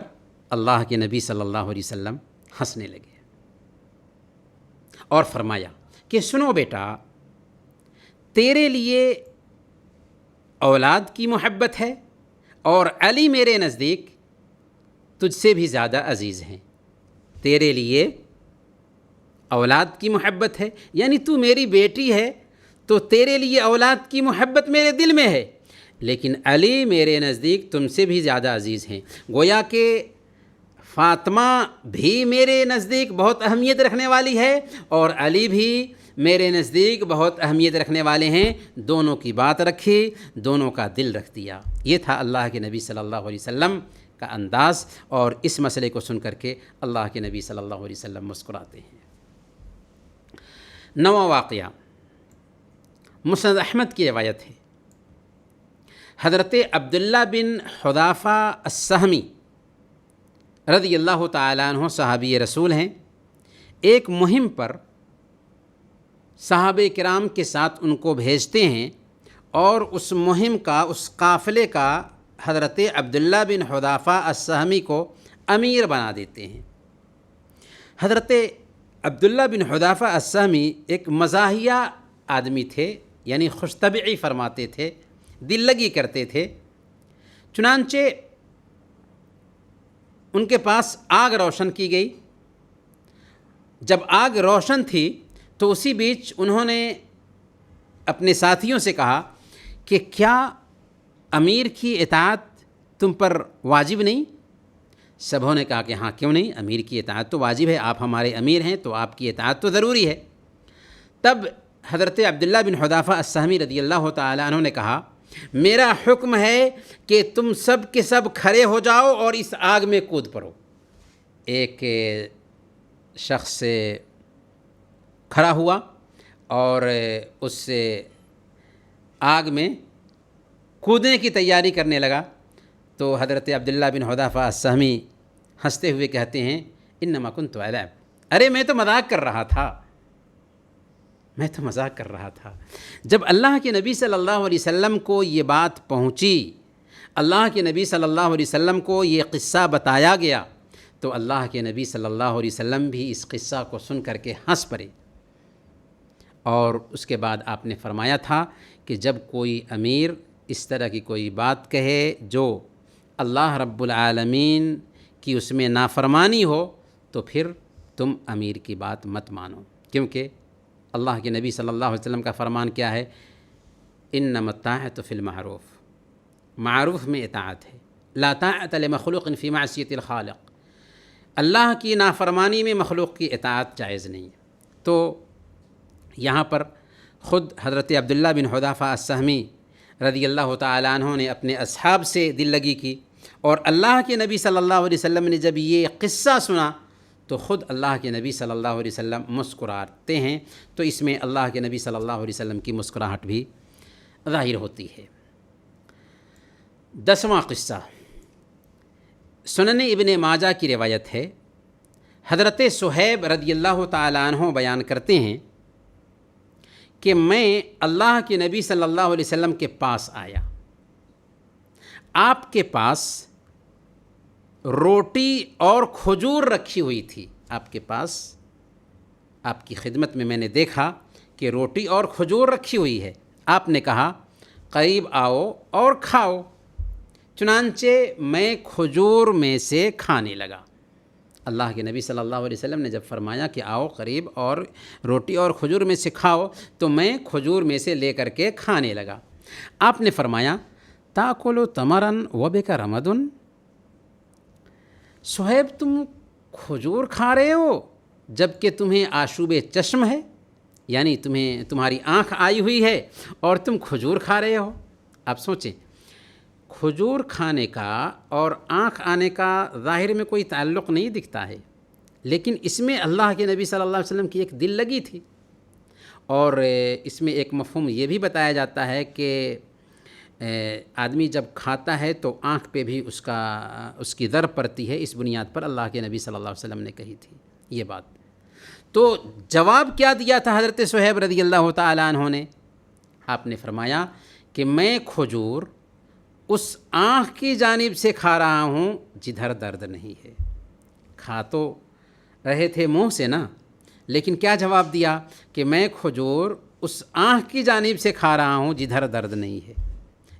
اللہ کے نبی صلی اللہ علیہ وسلم ہنسنے لگے اور فرمایا کہ سنو بیٹا، تیرے لیے اولاد کی محبت ہے، اور علی میرے نزدیک تجھ سے بھی زیادہ عزیز ہیں۔ تیرے لیے اولاد کی محبت ہے، یعنی تو میری بیٹی ہے تو تیرے لیے اولاد کی محبت میرے دل میں ہے، لیکن علی میرے نزدیک تم سے بھی زیادہ عزیز ہیں۔ گویا کہ فاطمہ بھی میرے نزدیک بہت اہمیت رکھنے والی ہے، اور علی بھی میرے نزدیک بہت اہمیت رکھنے والے ہیں۔ دونوں کی بات رکھی، دونوں کا دل رکھ دیا۔ یہ تھا اللہ کے نبی صلی اللہ علیہ وسلم کا انداز، اور اس مسئلے کو سن کر کے اللہ کے نبی صلی اللہ علیہ وسلم مسکراتے ہیں۔ 9واں واقعہ مسند احمد کی روایت ہے۔ حضرت عبداللہ بن حذافہ السہمی رضی اللہ تعالیٰ عنہ صحابی رسول ہیں۔ ایک مہم پر صحابہ کرام کے ساتھ ان کو بھیجتے ہیں، اور اس مہم کا، اس قافلے کا حضرت عبداللہ بن حذافہ السہمی کو امیر بنا دیتے ہیں۔ حضرت عبداللہ بن حذافہ السہمی ایک مزاحیہ آدمی تھے، یعنی خوش طبعی فرماتے تھے، دل لگی کرتے تھے۔ چنانچہ ان کے پاس آگ روشن کی گئی۔ جب آگ روشن تھی تو اسی بیچ انہوں نے اپنے ساتھیوں سے کہا کہ کیا امیر کی اطاعت تم پر واجب نہیں؟ سبھوں نے کہا کہ ہاں، کیوں نہیں، امیر کی اطاعت تو واجب ہے، آپ ہمارے امیر ہیں تو آپ کی اطاعت تو ضروری ہے۔ تب حضرت عبداللہ بن حذافہ السہمی رضی اللہ تعالیٰ عنہ نے کہا، میرا حکم ہے کہ تم سب کے سب کھڑے ہو جاؤ اور اس آگ میں کود پڑو۔ ایک شخص کھڑا ہوا اور اس آگ میں کودنے کی تیاری کرنے لگا، تو حضرت عبداللہ بن حذیفہ السہمی ہنستے ہوئے کہتے ہیں انما کنت العب، ارے میں تو مذاق کر رہا تھا، میں تو مذاق کر رہا تھا۔ جب اللہ کے نبی صلی اللہ علیہ وسلم کو یہ بات پہنچی، اللہ کے نبی صلی اللہ علیہ وسلم کو یہ قصہ بتایا گیا، تو اللہ کے نبی صلی اللہ علیہ وسلم بھی اس قصہ کو سن کر کے ہنس پڑے، اور اس کے بعد آپ نے فرمایا تھا کہ جب کوئی امیر اس طرح کی کوئی بات کہے جو اللہ رب العالمین کی اس میں نافرمانی ہو، تو پھر تم امیر کی بات مت مانو، کیونکہ اللہ کے نبی صلی اللہ علیہ وسلم کا فرمان کیا ہے؟ انما الطاعۃ فی المعروف، معروف میں اطاعت ہے، لا طاعۃ لمخلوق فی معصیۃ الخالق، اللہ کی نافرمانی میں مخلوق کی اطاعت جائز نہیں ہے۔ تو یہاں پر خود حضرت عبداللہ بن حذیفہ السہمی رضی اللہ تعالیٰ عنہ نے اپنے اصحاب سے دل لگی کی، اور اللہ کے نبی صلی اللہ علیہ وسلم نے جب یہ قصہ سنا تو خود اللہ کے نبی صلی اللہ علیہ وسلم مسکراتے ہیں، تو اس میں اللہ کے نبی صلی اللہ علیہ وسلم کی مسکراہٹ بھی ظاہر ہوتی ہے۔ 10واں قصہ سنن ابن ماجہ کی روایت ہے، حضرت صہیب رضی اللہ تعالیٰ عنہ بیان کرتے ہیں کہ میں اللہ کے نبی صلی اللہ علیہ وسلم کے پاس آیا، آپ کے پاس روٹی اور کھجور رکھی ہوئی تھی، آپ کے پاس، آپ کی خدمت میں نے دیکھا کہ روٹی اور کھجور رکھی ہوئی ہے۔ آپ نے کہا قریب آؤ اور کھاؤ، چنانچہ میں کھجور میں سے کھانے لگا۔ اللہ کے نبی صلی اللہ علیہ وسلم نے جب فرمایا کہ آؤ قریب اور روٹی اور کھجور میں سے کھاؤ، تو میں کھجور میں سے لے کر کے کھانے لگا۔ آپ نے فرمایا تاکلو تمرن وبک رمدن، صہیب تم کھجور کھا رہے ہو جب کہ تمہیں آشوب چشم ہے، یعنی تمہاری آنکھ آئی ہوئی ہے اور تم کھجور کھا رہے ہو۔ آپ سوچیں، کھجور کھانے کا اور آنکھ آنے کا ظاہر میں کوئی تعلق نہیں دکھتا ہے، لیکن اس میں اللہ کے نبی صلی اللہ علیہ وسلم کی ایک دل لگی تھی، اور اس میں ایک مفہوم یہ بھی بتایا جاتا ہے کہ آدمی جب کھاتا ہے تو آنکھ پہ بھی اس کی ضرب پڑتی ہے، اس بنیاد پر اللہ کے نبی صلی اللہ علیہ وسلم نے کہی تھی یہ بات۔ تو جواب کیا دیا تھا حضرت صہیب رضی اللہ تعالیٰ عنہ نے؟ آپ نے فرمایا کہ میں کھجور اس آنکھ کی جانب سے کھا رہا ہوں جدھر درد نہیں ہے۔ کھا تو رہے تھے منہ سے نا، لیکن کیا جواب دیا کہ میں کھجور اس آنکھ کی جانب سے کھا رہا ہوں جدھر درد نہیں ہے۔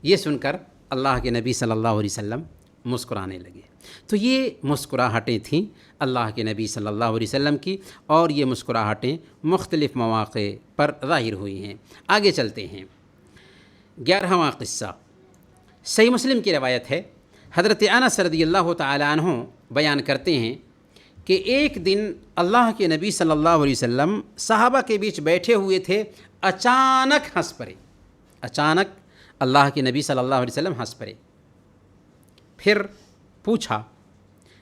یہ سن کر اللہ کے نبی صلی اللہ علیہ وسلم مسکرانے لگے۔ تو یہ مسکراہٹیں تھیں اللہ کے نبی صلی اللہ علیہ وسلم کی، اور یہ مسکراہٹیں مختلف مواقع پر ظاہر ہوئی ہیں۔ آگے چلتے ہیں۔ 11واں قصہ صحیح مسلم کی روایت ہے، حضرت انس رضی اللہ تعالیٰ عنہ بیان کرتے ہیں کہ ایک دن اللہ کے نبی صلی اللہ علیہ وسلم صحابہ کے بیچ بیٹھے ہوئے تھے، اچانک ہنس پڑے، اچانک اللہ کے نبی صلی اللہ علیہ وسلم ہنس پڑے۔ پھر پوچھا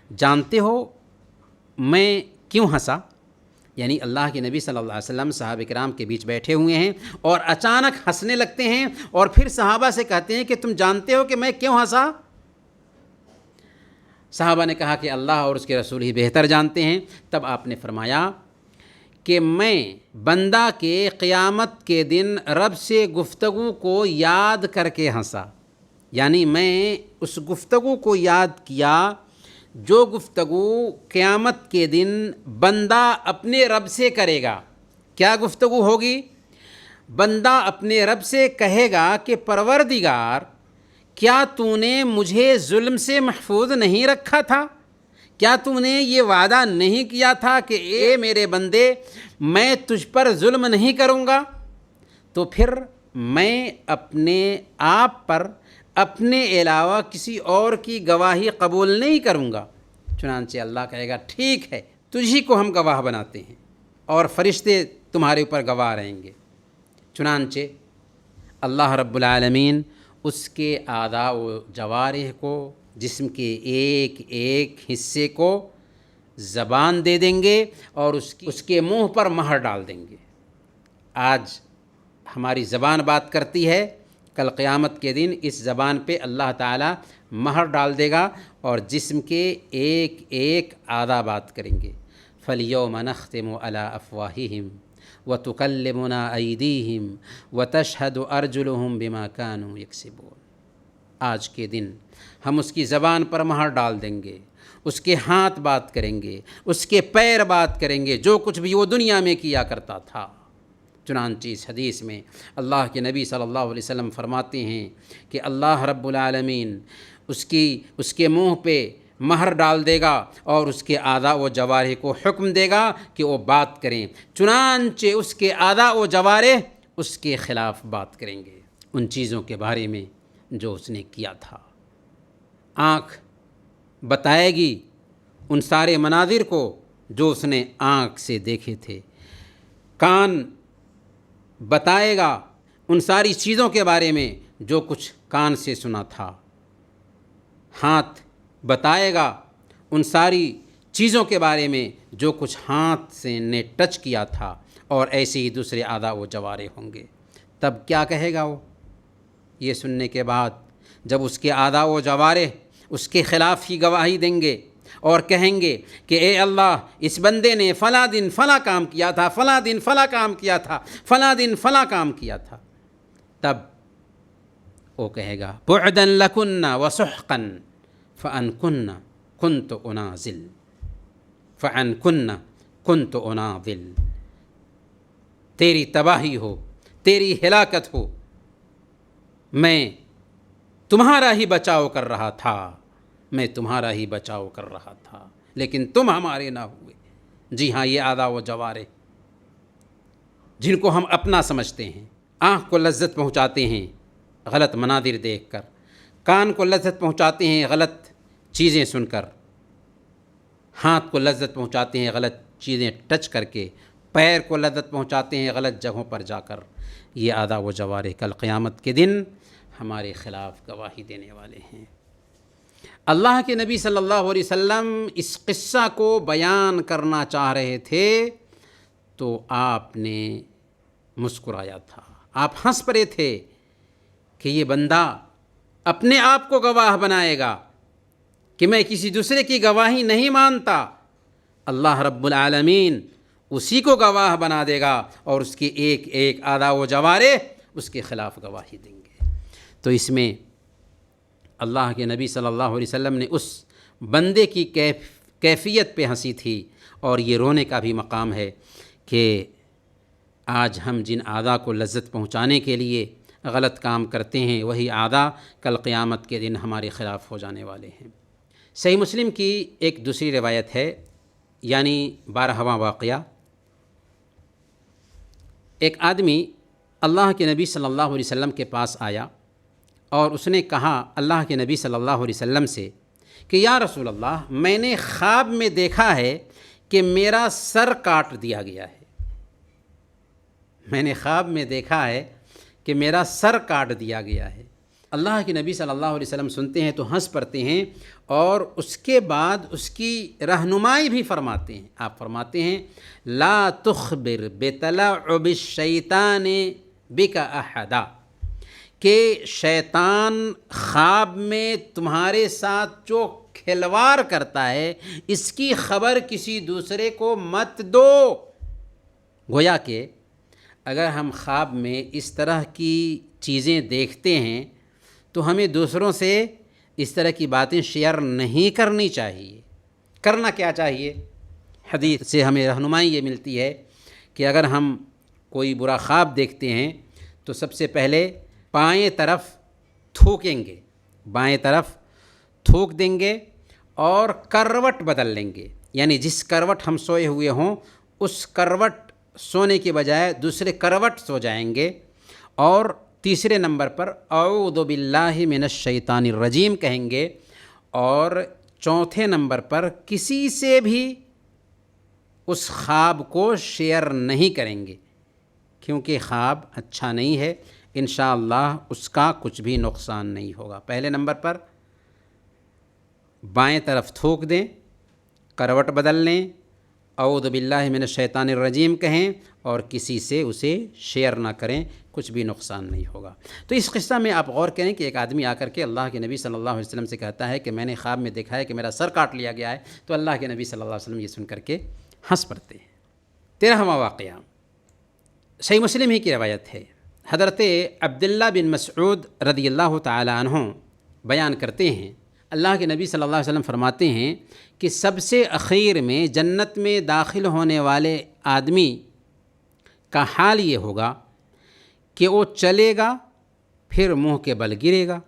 جانتے ہو میں کیوں ہنسا؟ یعنی اللہ کے نبی صلی اللہ علیہ وسلم صحابہ کرام کے بیچ بیٹھے ہوئے ہیں اور اچانک ہنسنے لگتے ہیں، اور پھر صحابہ سے کہتے ہیں کہ تم جانتے ہو کہ میں کیوں ہنسا؟ صحابہ نے کہا کہ اللہ اور اس کے رسول ہی بہتر جانتے ہیں۔ تب آپ نے فرمایا کہ میں بندہ کے قیامت کے دن رب سے گفتگو کو یاد کر کے ہنسا، یعنی میں اس گفتگو کو یاد کیا جو گفتگو قیامت کے دن بندہ اپنے رب سے کرے گا۔ کیا گفتگو ہوگی؟ بندہ اپنے رب سے کہے گا کہ پروردگار، کیا تو نے مجھے ظلم سے محفوظ نہیں رکھا تھا؟ کیا تو نے یہ وعدہ نہیں کیا تھا کہ اے میرے بندے میں تجھ پر ظلم نہیں کروں گا؟ تو پھر میں اپنے آپ پر اپنے علاوہ کسی اور کی گواہی قبول نہیں کروں گا۔ چنانچہ اللہ کہے گا ٹھیک ہے، تجھی کو ہم گواہ بناتے ہیں، اور فرشتے تمہارے اوپر گواہ رہیں گے۔ چنانچہ اللہ رب العالمین اس کے اعضاء و جوارح کو، جسم کے ایک ایک حصے کو زبان دے دیں گے اور اس کے منہ پر مہر ڈال دیں گے۔ آج ہماری زبان بات کرتی ہے، کل قیامت کے دن اس زبان پہ اللہ تعالیٰ مہر ڈال دے گا اور جسم کے ایک ایک اعضاء بات کریں گے۔ فَالْيَوْمَ نَخْتِمُ عَلَىٰ أَفْوَاهِهِمْ وَتُكَلِّمُنَا أَيْدِيهِمْ وَتَشْهَدُ أَرْجُلُهُمْ بِمَا كَانُوا يَكْسِبُونَ۔ آج کے دن ہم اس کی زبان پر مہر ڈال دیں گے، اس کے ہاتھ بات کریں گے، اس کے پیر بات کریں گے، جو کچھ بھی وہ دنیا میں کیا کرتا تھا۔ چنانچہ اس حدیث میں اللہ کے نبی صلی اللہ علیہ وسلم فرماتے ہیں کہ اللہ رب العالمین اس کے منہ پہ مہر ڈال دے گا اور اس کے اعضاء و جوارح کو حکم دے گا کہ وہ بات کریں، چنانچہ اس کے اعضاء و جوارح اس کے خلاف بات کریں گے، ان چیزوں کے بارے میں جو اس نے کیا تھا۔ آنکھ بتائے گی ان سارے مناظر کو جو اس نے آنکھ سے دیکھے تھے، کان بتائے گا ان ساری چیزوں کے بارے میں جو کچھ کان سے سنا تھا، ہاتھ بتائے گا ان ساری چیزوں کے بارے میں جو کچھ ہاتھ سے نے ٹچ کیا تھا، اور ایسے ہی دوسرے اعضاء و جوارح ہوں گے۔ تب کیا کہے گا وہ؟ یہ سننے کے بعد جب اس کے اعضاء و جوارح اس کے خلاف ہی گواہی دیں گے اور کہیں گے کہ اے اللہ، اس بندے نے فلاں دن فلاں کام کیا تھا، فلاں دن فلاں کام کیا تھا، فلاں دن فلاں کام کیا تھا، تب وہ کہے گا بعداً لکن وسحقاً فان كنت انازل فان كنت اناضل، تیری تباہی ہو، تیری ہلاکت ہو، میں تمہارا ہی بچاؤ کر رہا تھا، میں تمہارا ہی بچاؤ کر رہا تھا، لیکن تم ہمارے نہ ہوئے۔ جی ہاں، یہ اعضاء و جوارح جن کو ہم اپنا سمجھتے ہیں، آنکھ کو لذت پہنچاتے ہیں غلط مناظر دیکھ کر، کان کو لذت پہنچاتے ہیں غلط چیزیں سن کر، ہاتھ کو لذت پہنچاتے ہیں غلط چیزیں ٹچ کر کے، پیر کو لذت پہنچاتے ہیں غلط جگہوں پر جا کر، یہ اعضاء و جوارح کل قیامت کے دن ہمارے خلاف گواہی دینے والے ہیں۔ اللہ کے نبی صلی اللہ علیہ وسلم اس قصہ کو بیان کرنا چاہ رہے تھے تو آپ نے مسکرایا تھا، آپ ہنس پڑے تھے کہ یہ بندہ اپنے آپ کو گواہ بنائے گا کہ میں کسی دوسرے کی گواہی نہیں مانتا، اللہ رب العالمین اسی کو گواہ بنا دے گا اور اس کے ایک ایک اعضاء و جوارح اس کے خلاف گواہی دیں گے۔ تو اس میں اللہ کے نبی صلی اللہ علیہ وسلم نے اس بندے کی کیفیت پہ ہنسی تھی، اور یہ رونے کا بھی مقام ہے کہ آج ہم جن اعضاء کو لذت پہنچانے کے لیے غلط کام کرتے ہیں، وہی اعضاء کل قیامت کے دن ہمارے خلاف ہو جانے والے ہیں۔ صحیح مسلم کی ایک دوسری روایت ہے، یعنی 12واں واقعہ، ایک آدمی اللہ کے نبی صلی اللہ علیہ وسلم کے پاس آیا اور اس نے کہا اللہ کے نبی صلی اللہ علیہ وسلم سے کہ یا رسول اللہ، میں نے خواب میں دیکھا ہے کہ میرا سر کاٹ دیا گیا ہے، میں نے خواب میں دیکھا ہے کہ میرا سر کاٹ دیا گیا ہے۔ اللہ کے نبی صلی اللہ علیہ وسلم سنتے ہیں تو ہنس پڑتے ہیں، اور اس کے بعد اس کی رہنمائی بھی فرماتے ہیں۔ آپ فرماتے ہیں لا تخبر بتلاعب الشیطان بک احدا، کہ شیطان خواب میں تمہارے ساتھ جو کھلواڑ کرتا ہے اس کی خبر کسی دوسرے کو مت دو۔ گویا کہ اگر ہم خواب میں اس طرح کی چیزیں دیکھتے ہیں تو ہمیں دوسروں سے اس طرح کی باتیں شیئر نہیں کرنی چاہیے۔ کرنا کیا چاہیے؟ حدیث سے ہمیں رہنمائی یہ ملتی ہے کہ اگر ہم کوئی برا خواب دیکھتے ہیں تو سب سے پہلے بائیں طرف تھوکیں گے، بائیں طرف تھوک دیں گے اور کروٹ بدل لیں گے، یعنی جس کروٹ ہم سوئے ہوئے ہوں اس کروٹ سونے کے بجائے دوسرے کروٹ سو جائیں گے، اور تیسرے نمبر پر اعوذ باللہ من الشیطان الرجیم کہیں گے، اور چوتھے نمبر پر کسی سے بھی اس خواب کو شیئر نہیں کریں گے، کیونکہ خواب اچھا نہیں ہے، انشاءاللہ اس کا کچھ بھی نقصان نہیں ہوگا۔ پہلے نمبر پر بائیں طرف تھوک دیں، کروٹ بدل لیں، اعوذ باللہ من الشیطان الرجیم کہیں، اور کسی سے اسے شیئر نہ کریں، کچھ بھی نقصان نہیں ہوگا۔ تو اس قصہ میں آپ غور کریں کہ ایک آدمی آ کر کے اللہ کے نبی صلی اللہ علیہ وسلم سے کہتا ہے کہ میں نے خواب میں دیکھا ہے کہ میرا سر کاٹ لیا گیا ہے، تو اللہ کے نبی صلی اللہ علیہ وسلم یہ سن کر کے ہنس پڑتے ہیں۔ 13واں واقعہ صحیح مسلم ہی کی روایت ہے، حضرت عبداللہ بن مسعود رضی اللہ تعالی عنہ بیان کرتے ہیں، اللہ کے نبی صلی اللہ علیہ وسلم فرماتے ہیں کہ سب سے اخیر میں جنت میں داخل ہونے والے آدمی کا حال یہ ہوگا کہ وہ چلے گا پھر منہ کے بل گرے گا،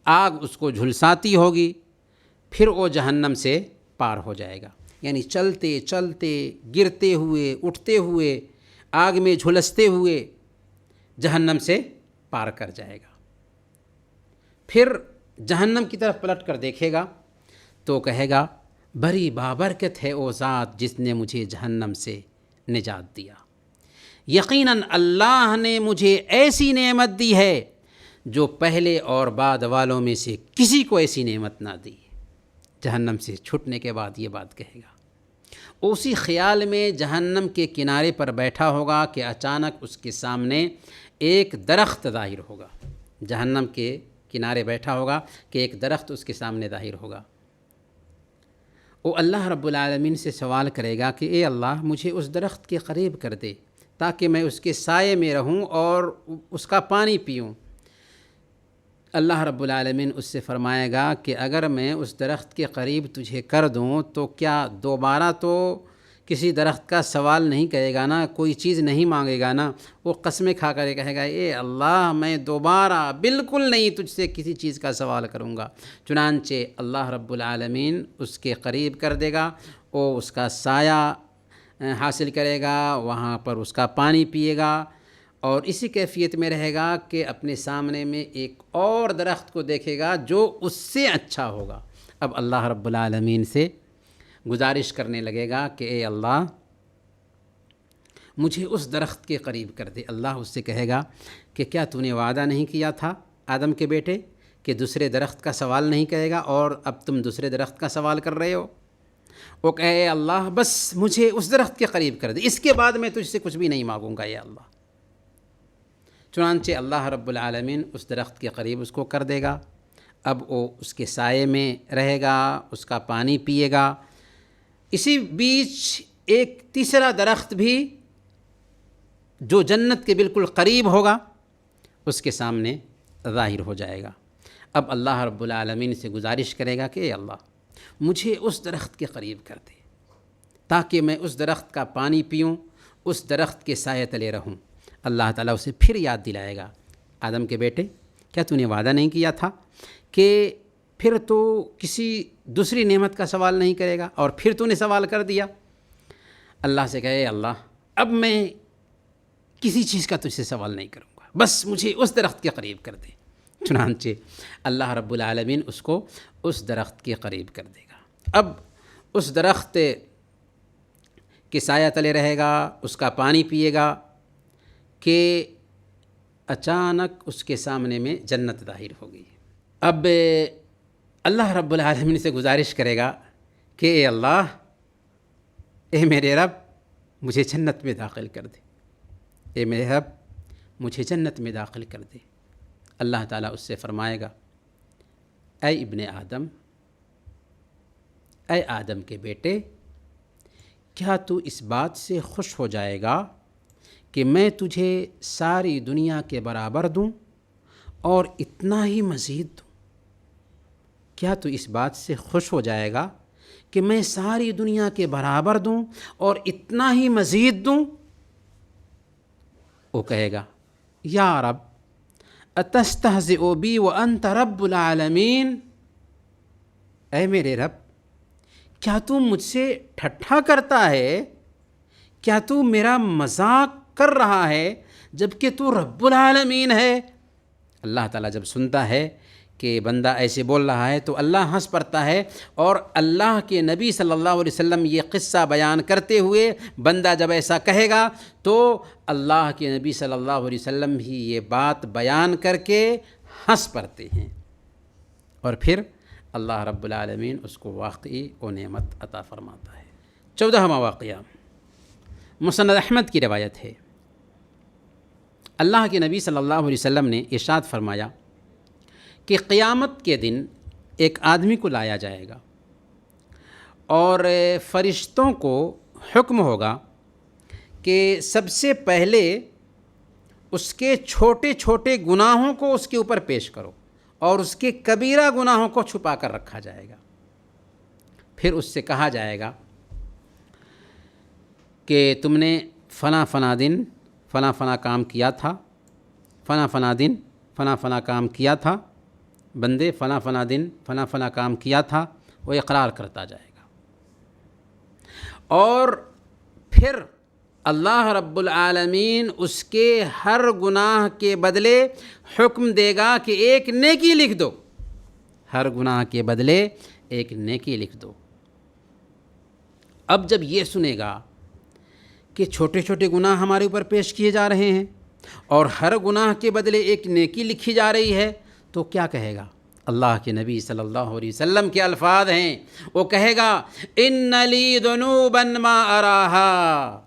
آگ اس کو جھلساتی ہوگی، پھر وہ جہنم سے پار ہو جائے گا، یعنی چلتے چلتے گرتے ہوئے اٹھتے ہوئے آگ میں جھلستے ہوئے جہنم سے پار کر جائے گا۔ پھر جہنم کی طرف پلٹ کر دیکھے گا تو کہے گا بڑی بابرکت ہے وہ ذات جس نے مجھے جہنم سے نجات دیا، یقیناً اللہ نے مجھے ایسی نعمت دی ہے جو پہلے اور بعد والوں میں سے کسی کو ایسی نعمت نہ دی۔ جہنم سے چھٹنے کے بعد یہ بات کہے گا، اسی خیال میں جہنم کے کنارے پر بیٹھا ہوگا کہ اچانک اس کے سامنے ایک درخت ظاہر ہوگا۔ جہنم کے کنارے بیٹھا ہوگا کہ ایک درخت اس کے سامنے ظاہر ہوگا۔ وہ اللہ رب العالمین سے سوال کرے گا کہ اے اللہ مجھے اس درخت کے قریب کر دے تاکہ میں اس کے سائے میں رہوں اور اس کا پانی پیوں۔ اللہ رب العالمین اس سے فرمائے گا کہ اگر میں اس درخت کے قریب تجھے کر دوں تو کیا دوبارہ تو کسی درخت کا سوال نہیں کرے گا نا، کوئی چیز نہیں مانگے گا نا؟ وہ قسمیں کھا کر کہے گا اے اللہ میں دوبارہ بالکل نہیں تجھ سے کسی چیز کا سوال کروں گا۔ چنانچہ اللہ رب العالمین اس کے قریب کر دے گا، وہ اس کا سایہ حاصل کرے گا، وہاں پر اس کا پانی پیے گا، اور اسی کیفیت میں رہے گا کہ اپنے سامنے میں ایک اور درخت کو دیکھے گا جو اس سے اچھا ہوگا۔ اب اللہ رب العالمین سے گزارش کرنے لگے گا کہ اے اللہ مجھے اس درخت کے قریب کر دے۔ اللہ اس سے کہے گا کہ کیا تو نے وعدہ نہیں کیا تھا آدم کے بیٹے کہ دوسرے درخت کا سوال نہیں کرے گا، اور اب تم دوسرے درخت کا سوال کر رہے ہو؟ وہ کہے اے اللہ بس مجھے اس درخت کے قریب کر دے، اس کے بعد میں تجھ سے کچھ بھی نہیں مانگوں گا یا اللہ۔ چنانچہ اللہ رب العالمین اس درخت کے قریب اس کو کر دے گا۔ اب وہ اس کے سائے میں رہے گا، اس کا پانی پیے گا۔ اسی بیچ ایک تیسرا درخت بھی جو جنت کے بالکل قریب ہوگا اس کے سامنے ظاہر ہو جائے گا۔ اب اللہ رب العالمین سے گزارش کرے گا کہ اے اللہ مجھے اس درخت کے قریب کر دے تاکہ میں اس درخت کا پانی پیوں، اس درخت کے سائے تلے رہوں۔ اللہ تعالیٰ اسے پھر یاد دلائے گا، آدم کے بیٹے کیا تو نے وعدہ نہیں کیا تھا کہ پھر تو کسی دوسری نعمت کا سوال نہیں کرے گا، اور پھر تو نے سوال کر دیا۔ اللہ سے کہے اللہ اب میں کسی چیز کا تجھ سے سوال نہیں کروں گا، بس مجھے اس درخت کے قریب کر دے۔ چنانچہ اللہ رب العالمین اس کو اس درخت کے قریب کر دے گا۔ اب اس درخت کے سایہ تلے رہے گا، اس کا پانی پیے گا کہ اچانک اس کے سامنے میں جنت ظاہر ہوگی۔ اب اللہ رب العالمین سے گزارش کرے گا کہ اے اللہ اے میرے رب مجھے جنت میں داخل کر دے، اے میرے رب مجھے جنت میں داخل کر دے۔ اللہ تعالیٰ اس سے فرمائے گا اے ابن آدم، اے آدم کے بیٹے، کیا تو اس بات سے خوش ہو جائے گا کہ میں تجھے ساری دنیا کے برابر دوں اور اتنا ہی مزید دوں؟ کیا تو اس بات سے خوش ہو جائے گا کہ میں ساری دنیا کے برابر دوں اور اتنا ہی مزید دوں؟ وہ کہے گا یا رب اتستہزئ بی وانت رب العالمین، اے میرے رب کیا تو مجھ سے ٹھٹھا کرتا ہے؟ کیا تو میرا مذاق کر رہا ہے جبکہ تو رب العالمین ہے؟ اللہ تعالیٰ جب سنتا ہے کہ بندہ ایسے بول رہا ہے تو اللہ ہنس پڑتا ہے، اور اللہ کے نبی صلی اللہ علیہ وسلم یہ قصہ بیان کرتے ہوئے بندہ جب ایسا کہے گا تو اللہ کے نبی صلی اللہ علیہ وسلم ہی یہ بات بیان کر کے ہنس پڑتے ہیں، اور پھر اللہ رب العالمین اس کو واقعی و نعمت عطا فرماتا ہے۔ 14واں واقعہ مسند احمد کی روایت ہے۔ اللہ کے نبی صلی اللہ علیہ وسلم نے ارشاد فرمایا کہ قیامت کے دن ایک آدمی کو لایا جائے گا اور فرشتوں کو حکم ہوگا کہ سب سے پہلے اس کے چھوٹے چھوٹے گناہوں کو اس کے اوپر پیش کرو اور اس کے کبیرہ گناہوں کو چھپا کر رکھا جائے گا۔ پھر اس سے کہا جائے گا کہ تم نے فلاں فلاں دن فلاں فلاں کام کیا تھا، فلاں فلاں دن فلاں فلاں کام کیا تھا، بندے فلاں فلاں دن فلاں فلاں کام کیا تھا، وہ اقرار کرتا جائے گا۔ اور پھر اللہ رب العالمین اس کے ہر گناہ کے بدلے حکم دے گا کہ ایک نیکی لکھ دو، ہر گناہ کے بدلے ایک نیکی لکھ دو۔ اب جب یہ سنے گا کہ چھوٹے چھوٹے گناہ ہمارے اوپر پیش کیے جا رہے ہیں اور ہر گناہ کے بدلے ایک نیکی لکھی جا رہی ہے، تو کیا کہے گا؟ اللہ کے نبی صلی اللہ علیہ وسلم کے الفاظ ہیں، وہ کہے گا ان لی ذنوبا ما اراہا،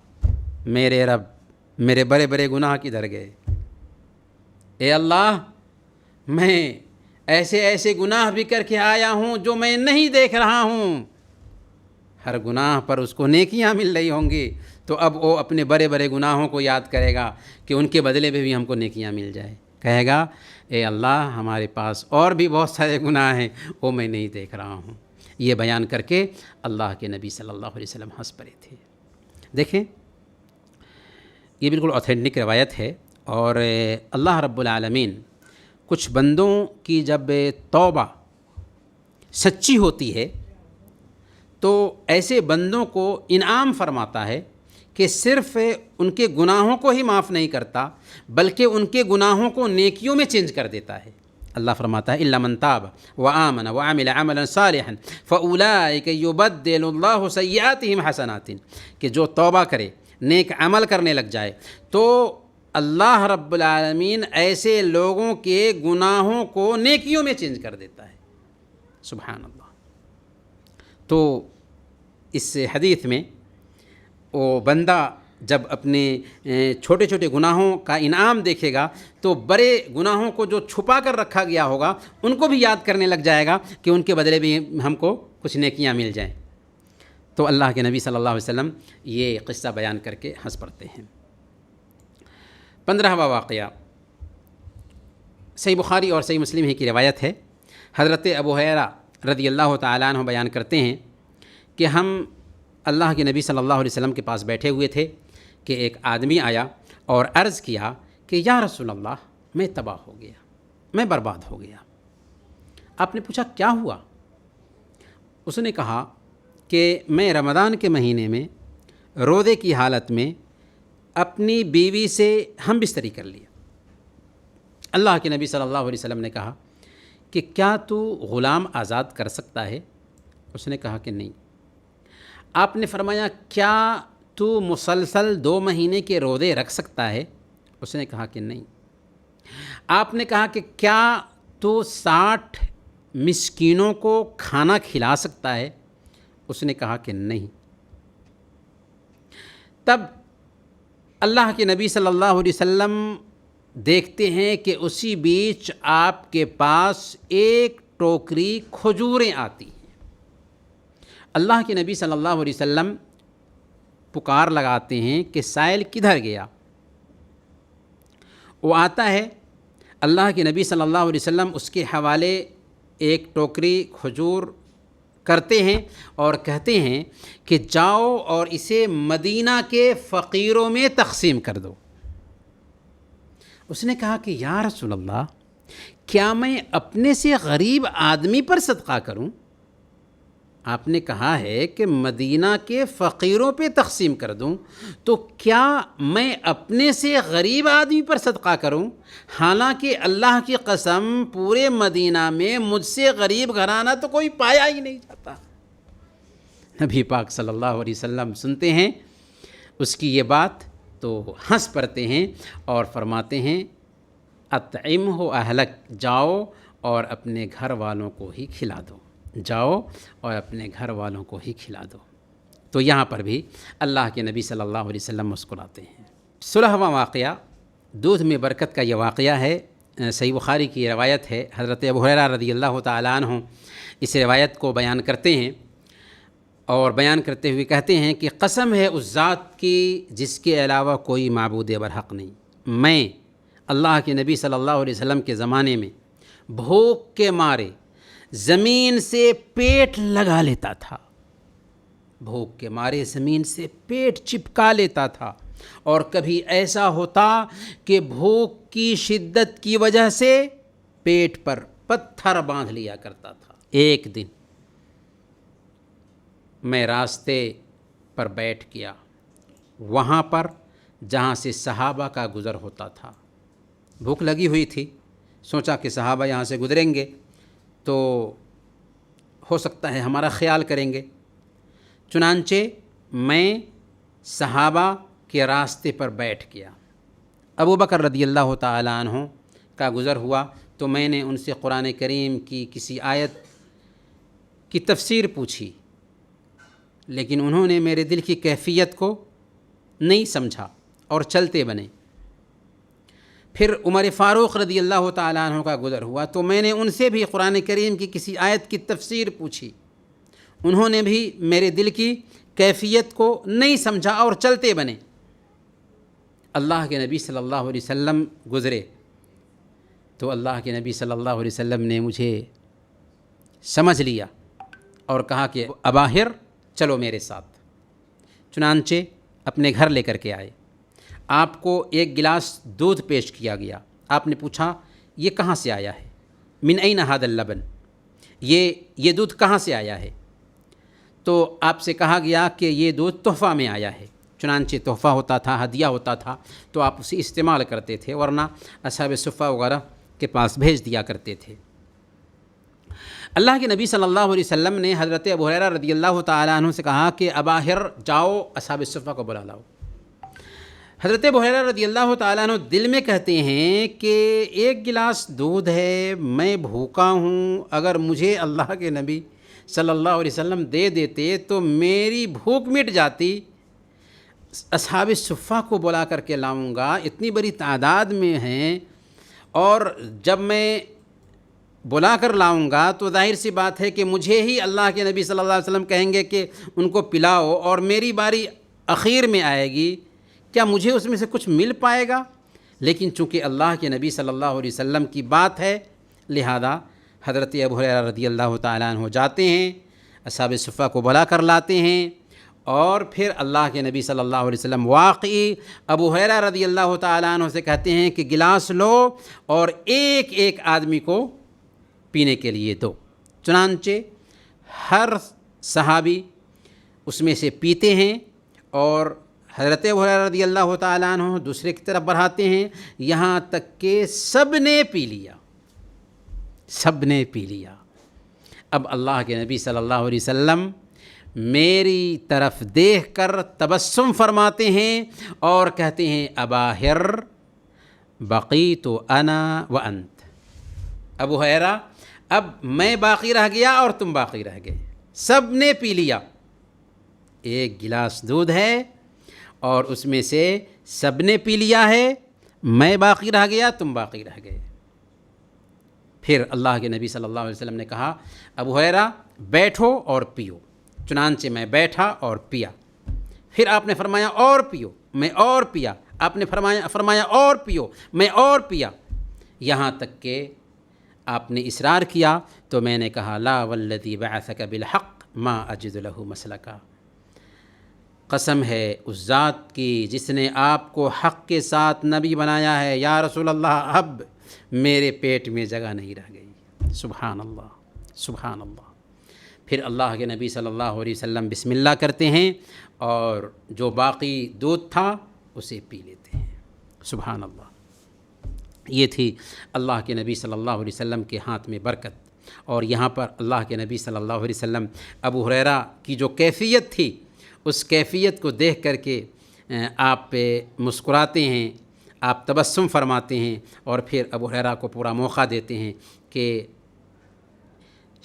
میرے رب میرے بڑے بڑے گناہ کدھر گئے؟ اے اللہ، میں ایسے ایسے گناہ بھی کر کے آیا ہوں جو میں نہیں دیکھ رہا ہوں۔ ہر گناہ پر اس کو نیکیاں مل رہی ہوں گی، تو اب وہ اپنے بڑے بڑے گناہوں کو یاد کرے گا کہ ان کے بدلے میں بھی ہم کو نیکیاں مل جائے۔ کہے گا اے اللہ، ہمارے پاس اور بھی بہت سارے گناہ ہیں، وہ میں نہیں دیکھ رہا ہوں۔ یہ بیان کر کے اللہ کے نبی صلی اللہ علیہ وسلم ہنس پڑے تھے۔ دیکھیں، یہ بالکل اوتھینٹک روایت ہے، اور اللہ رب العالمین کچھ بندوں کی جب توبہ سچی ہوتی ہے تو ایسے بندوں کو انعام فرماتا ہے کہ صرف ان کے گناہوں کو ہی معاف نہیں کرتا بلکہ ان کے گناہوں کو نیکیوں میں چینج کر دیتا ہے۔ اللہ فرماتا ہے الا من تاب وآمن وعمل عملا صالحا فاولئک یبدل اللہ سیئاتہم حسنات، کہ جو توبہ کرے، نیک عمل کرنے لگ جائے، تو اللہ رب العالمین ایسے لوگوں کے گناہوں کو نیکیوں میں چینج کر دیتا ہے۔ سبحان اللہ۔ تو اس حدیث میں وہ بندہ جب اپنے چھوٹے چھوٹے گناہوں کا انعام دیکھے گا تو بڑے گناہوں کو جو چھپا کر رکھا گیا ہوگا ان کو بھی یاد کرنے لگ جائے گا کہ ان کے بدلے بھی ہم کو کچھ نیکیاں مل جائیں۔ تو اللہ کے نبی صلی اللہ علیہ وسلم یہ قصہ بیان کر کے ہنس پڑتے ہیں۔ 15واں واقعہ صحیح بخاری اور صحیح مسلم ہی کی روایت ہے۔ حضرت ابو ہریرہ رضی اللہ تعالیٰ عنہ بیان کرتے ہیں کہ ہم اللہ کے نبی صلی اللہ علیہ وسلم کے پاس بیٹھے ہوئے تھے کہ ایک آدمی آیا اور عرض کیا کہ یا رسول اللہ، میں تباہ ہو گیا، میں برباد ہو گیا۔ آپ نے پوچھا کیا ہوا؟ اس نے کہا کہ میں رمضان کے مہینے میں روزے کی حالت میں اپنی بیوی سے ہم بستری کر لیا۔ اللہ کے نبی صلی اللہ علیہ وسلم نے کہا کہ کیا تو غلام آزاد کر سکتا ہے؟ اس نے کہا کہ نہیں۔ آپ نے فرمایا کیا تو مسلسل 2 مہینے کے روزے رکھ سکتا ہے؟ اس نے کہا کہ نہیں۔ آپ نے کہا کہ کیا تو 60 مسکینوں کو کھانا کھلا سکتا ہے؟ اس نے کہا کہ نہیں۔ تب اللہ کے نبی صلی اللہ علیہ وسلم دیکھتے ہیں کہ اسی بیچ آپ کے پاس ایک ٹوکری کھجوریں آتی ہیں۔ اللہ کے نبی صلی اللہ علیہ وسلم پکار لگاتے ہیں کہ سائل کدھر گیا؟ وہ آتا ہے، اللہ کے نبی صلی اللہ علیہ وسلم اس کے حوالے ایک ٹوکری کھجور کرتے ہیں اور کہتے ہیں کہ جاؤ اور اسے مدینہ کے فقیروں میں تقسیم کر دو۔ اس نے کہا کہ یا رسول اللہ، کیا میں اپنے سے غریب آدمی پر صدقہ کروں؟ آپ نے کہا ہے کہ مدینہ کے فقیروں پہ تقسیم کر دوں، تو کیا میں اپنے سے غریب آدمی پر صدقہ کروں؟ حالانکہ اللہ کی قسم پورے مدینہ میں مجھ سے غریب گھرانہ تو کوئی پایا ہی نہیں جاتا۔ نبی پاک صلی اللہ علیہ وسلم سنتے ہیں اس کی یہ بات تو ہنس پڑتے ہیں اور فرماتے ہیں اطعمہ اہلک، جاؤ اور اپنے گھر والوں کو ہی کھلا دو۔ جاؤ اور اپنے گھر والوں کو ہی کھلا دو۔ تو یہاں پر بھی اللہ کے نبی صلی اللہ علیہ وسلم مسکراتے ہیں۔ 16واں واقعہ دودھ میں برکت کا یہ واقعہ ہے، صحیح بخاری کی روایت ہے۔ حضرت ابو ہریرہ رضی اللہ تعالیٰ عنہ اس روایت کو بیان کرتے ہیں، اور بیان کرتے ہوئے کہتے ہیں کہ قسم ہے اس ذات کی جس کے علاوہ کوئی معبود برحق نہیں، میں اللہ کے نبی صلی اللہ علیہ وسلم کے زمانے میں بھوک کے مارے زمین سے پیٹ لگا لیتا تھا، بھوک کے مارے زمین سے پیٹ چپکا لیتا تھا، اور کبھی ایسا ہوتا کہ بھوک کی شدت کی وجہ سے پیٹ پر پتھر باندھ لیا کرتا تھا۔ ایک دن میں راستے پر بیٹھ گیا، وہاں پر جہاں سے صحابہ کا گزر ہوتا تھا، بھوک لگی ہوئی تھی، سوچا کہ صحابہ یہاں سے گزریں گے تو ہو سکتا ہے ہمارا خیال کریں گے، چنانچہ میں صحابہ کے راستے پر بیٹھ گیا۔ ابو بکر رضی اللہ تعالیٰ عنہ کا گزر ہوا تو میں نے ان سے قرآن کریم کی کسی آیت کی تفسیر پوچھی، لیکن انہوں نے میرے دل کی کیفیت کو نہیں سمجھا اور چلتے بنے۔ پھر عمر فاروق رضی اللہ تعالیٰ عنہ کا گزر ہوا تو میں نے ان سے بھی قرآن کریم کی کسی آیت کی تفسیر پوچھی، انہوں نے بھی میرے دل کی کیفیت کو نہیں سمجھا اور چلتے بنے۔ اللہ کے نبی صلی اللہ علیہ وسلم گزرے تو اللہ کے نبی صلی اللہ علیہ وسلم نے مجھے سمجھ لیا اور کہا کہ اباہر چلو میرے ساتھ، چنانچہ اپنے گھر لے کر کے آئے۔ آپ کو ایک گلاس دودھ پیش کیا گیا، آپ نے پوچھا یہ کہاں سے آیا ہے؟ من این ھذا اللبن، یہ دودھ کہاں سے آیا ہے؟ تو آپ سے کہا گیا کہ یہ دودھ تحفہ میں آیا ہے، چنانچہ تحفہ ہوتا تھا، ہدیہ ہوتا تھا تو آپ اسے استعمال کرتے تھے، ورنہ اصحاب صفہ وغیرہ کے پاس بھیج دیا کرتے تھے۔ اللہ کے نبی صلی اللہ علیہ وسلم نے حضرت ابو ہریرہ رضی اللہ تعالیٰ عنہ سے کہا کہ اباہر جاؤ اصحاب صفہ کو بلا لاؤ۔ حضرت ابو ہریرہ رضی اللہ تعالیٰ عنہ دل میں کہتے ہیں کہ ایک گلاس دودھ ہے، میں بھوکا ہوں، اگر مجھے اللہ کے نبی صلی اللہ علیہ وسلم دے دیتے تو میری بھوک مٹ جاتی، اصحاب صفہ کو بلا کر کے لاؤں گا، اتنی بڑی تعداد میں ہیں، اور جب میں بلا کر لاؤں گا تو ظاہر سی بات ہے کہ مجھے ہی اللہ کے نبی صلی اللہ علیہ وسلم کہیں گے کہ ان کو پلاؤ، اور میری باری اخیر میں آئے گی، کیا مجھے اس میں سے کچھ مل پائے گا؟ لیکن چونکہ اللہ کے نبی صلی اللہ علیہ وسلم کی بات ہے، لہذا حضرت ابو ہریرہ رضی اللہ تعالیٰ عنہ جاتے ہیں، اصحاب صفہ کو بلا کر لاتے ہیں، اور پھر اللہ کے نبی صلی اللہ علیہ وسلم واقعی ابو ہریرہ رضی اللہ تعالیٰ عنہ سے کہتے ہیں کہ گلاس لو اور ایک ایک آدمی کو پینے کے لیے دو۔ چنانچہ ہر صحابی اس میں سے پیتے ہیں، اور حضرت ابو ہریرہ رضی اللہ تعالیٰ عنہ دوسرے کی طرف بڑھاتے ہیں، یہاں تک کہ سب نے پی لیا، سب نے پی لیا۔ اب اللہ کے نبی صلی اللہ علیہ وسلم میری طرف دیکھ کر تبسم فرماتے ہیں اور کہتے ہیں اباہر بقیت انا وانت، ابو ہریرہ اب میں باقی رہ گیا اور تم باقی رہ گئے، سب نے پی لیا۔ ایک گلاس دودھ ہے اور اس میں سے سب نے پی لیا ہے، میں باقی رہ گیا، تم باقی رہ گئے۔ پھر اللہ کے نبی صلی اللہ علیہ وسلم نے کہا ابو ہریرہ بیٹھو اور پیو، چنانچہ میں بیٹھا اور پیا۔ پھر آپ نے فرمایا اور پیو، میں اور پیا، آپ نے فرمایا اور پیو، میں اور پیا، یہاں تک کہ آپ نے اصرار کیا تو میں نے کہا لا والذی بعثک بالحق ما اجد له مسلکا، قسم ہے اس ذات کی جس نے آپ کو حق کے ساتھ نبی بنایا ہے، یا رسول اللہ اب میرے پیٹ میں جگہ نہیں رہ گئی۔ سبحان اللہ، سبحان اللہ۔ پھر اللہ کے نبی صلی اللہ علیہ وسلم بسم اللہ کرتے ہیں اور جو باقی دودھ تھا اسے پی لیتے ہیں۔ سبحان اللہ۔ یہ تھی اللہ کے نبی صلی اللہ علیہ وسلم کے ہاتھ میں برکت، اور یہاں پر اللہ کے نبی صلی اللہ علیہ وسلم ابو ہریرہ کی جو کیفیت تھی اس کیفیت کو دیکھ کر کے آپ پہ مسکراتے ہیں، آپ تبسم فرماتے ہیں، اور پھر ابو ہریرہ کو پورا موقع دیتے ہیں کہ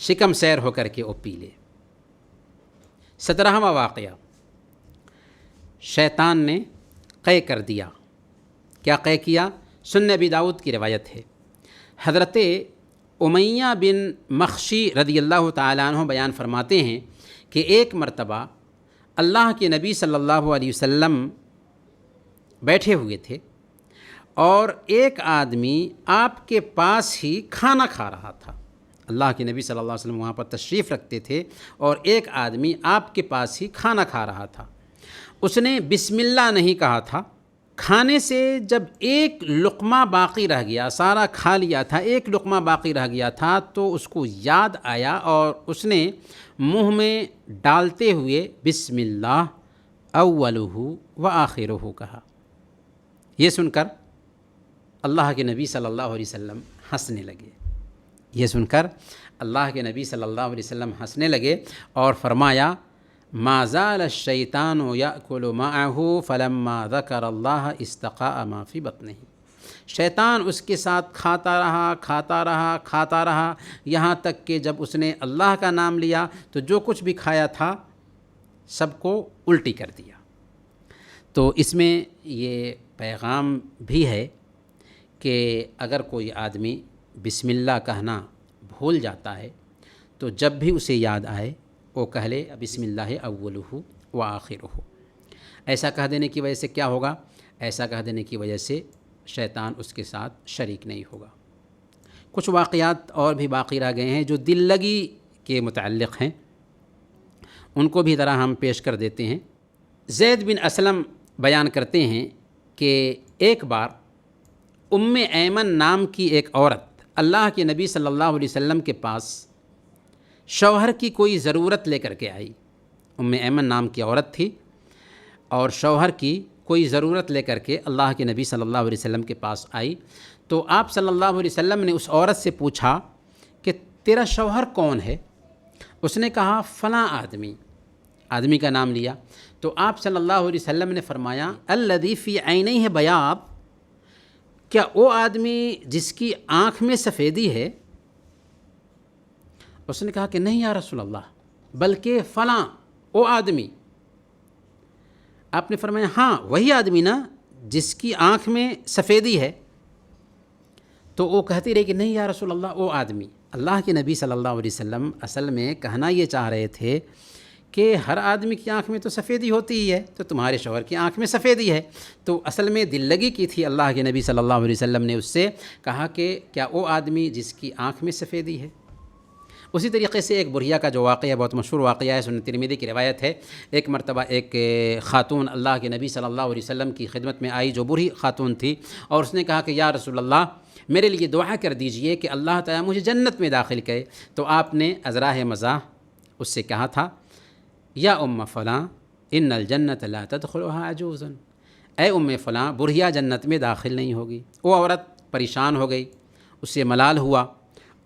شکم سیر ہو کر کے وہ پی لے۔ 17واں واقعہ، شیطان نے قے کر دیا۔ کیا قے کیا؟ سنن ابی داؤد کی روایت ہے، حضرت امیہ بن مخشی رضی اللہ تعالیٰ عنہ بیان فرماتے ہیں کہ ایک مرتبہ اللہ کے نبی صلی اللہ علیہ وسلم بیٹھے ہوئے تھے اور ایک آدمی آپ کے پاس ہی کھانا کھا رہا تھا۔ اللہ کے نبی صلی اللہ علیہ وسلم وہاں پر تشریف رکھتے تھے اور ایک آدمی آپ کے پاس ہی کھانا کھا رہا تھا۔ اس نے بسم اللہ نہیں کہا تھا۔ کھانے سے جب ایک لقمہ باقی رہ گیا، سارا کھا لیا تھا، ایک لقمہ باقی رہ گیا تھا، تو اس کو یاد آیا اور اس نے منہ میں ڈالتے ہوئے بسم اللہ اولہ و آخرہ کہا۔ یہ سن کر اللہ کے نبی صلی اللہ علیہ وسلم ہنسنے لگے۔ یہ سن کر اللہ کے نبی صلی اللہ علیہ وسلم ہنسنے لگے اور فرمایا ما زال الشیطان یأکل معہ فلما ذکر اللہ استقاء ما فی بطنہ۔ شیطان اس کے ساتھ کھاتا رہا یہاں تک کہ جب اس نے اللہ کا نام لیا تو جو کچھ بھی کھایا تھا سب کو الٹی کر دیا۔ تو اس میں یہ پیغام بھی ہے کہ اگر کوئی آدمی بسم اللہ کہنا بھول جاتا ہے تو جب بھی اسے یاد آئے وہ کہہ لے بسم اللہ اولہ و آخرہ۔ ایسا کہہ دینے کی وجہ سے کیا ہوگا؟ ایسا کہہ دینے کی وجہ سے شیطان اس کے ساتھ شریک نہیں ہوگا۔ کچھ واقعات اور بھی باقی رہ گئے ہیں جو دل لگی کے متعلق ہیں، ان کو بھی ذرا ہم پیش کر دیتے ہیں۔ زید بن اسلم بیان کرتے ہیں کہ ایک بار ام ایمن نام کی ایک عورت اللہ کے نبی صلی اللہ علیہ وسلم کے پاس شوہر کی کوئی ضرورت لے کر کے آئی۔ ام ایمن نام کی عورت تھی اور شوہر کی کوئی ضرورت لے کر کے اللہ کے نبی صلی اللہ علیہ وسلم کے پاس آئی، تو آپ صلی اللہ علیہ وسلم نے اس عورت سے پوچھا کہ تیرا شوہر کون ہے؟ اس نے کہا فلاں آدمی کا نام لیا۔ تو آپ صلی اللہ علیہ وسلم نے فرمایا الذی فی عینیہ بیاض، کیا وہ آدمی جس کی آنکھ میں سفیدی ہے؟ اس نے کہا کہ نہیں یا رسول اللہ، بلکہ فلاں وہ آدمی۔ آپ نے فرمایا ہاں وہی آدمی نا جس کی آنکھ میں سفیدی ہے۔ تو وہ کہتی رہی کہ نہیں یا رسول اللہ وہ آدمی۔ اللہ کے نبی صلی اللہ علیہ وسلم اصل میں کہنا یہ چاہ رہے تھے کہ ہر آدمی کی آنکھ میں تو سفیدی ہوتی ہی ہے، تو تمہارے شوہر کی آنکھ میں سفیدی ہے۔ تو اصل میں دل لگی کی تھی اللہ کے نبی صلی اللہ علیہ وسلم نے اس سے کہا کہ کیا وہ آدمی جس کی آنکھ میں سفیدی ہے۔ اسی طریقے سے ایک بڑھیا کا جو واقعہ بہت مشہور واقعہ ہے، سنن ترمذی کی روایت ہے۔ ایک مرتبہ ایک خاتون اللہ کے نبی صلی اللہ علیہ وسلم کی خدمت میں آئی جو بوڑھی خاتون تھی، اور اس نے کہا کہ یا رسول اللہ میرے لیے دعا کر دیجئے کہ اللہ تعالیٰ مجھے جنت میں داخل کرے۔ تو آپ نے ازراہ مزاح اس سے کہا تھا یا ام فلاں ان الجنت لا تدخلها عجوز، اے ام فلاں بڑھیا جنت میں داخل نہیں ہوگی۔ وہ عورت پریشان ہو گئی، اس سے ملال ہوا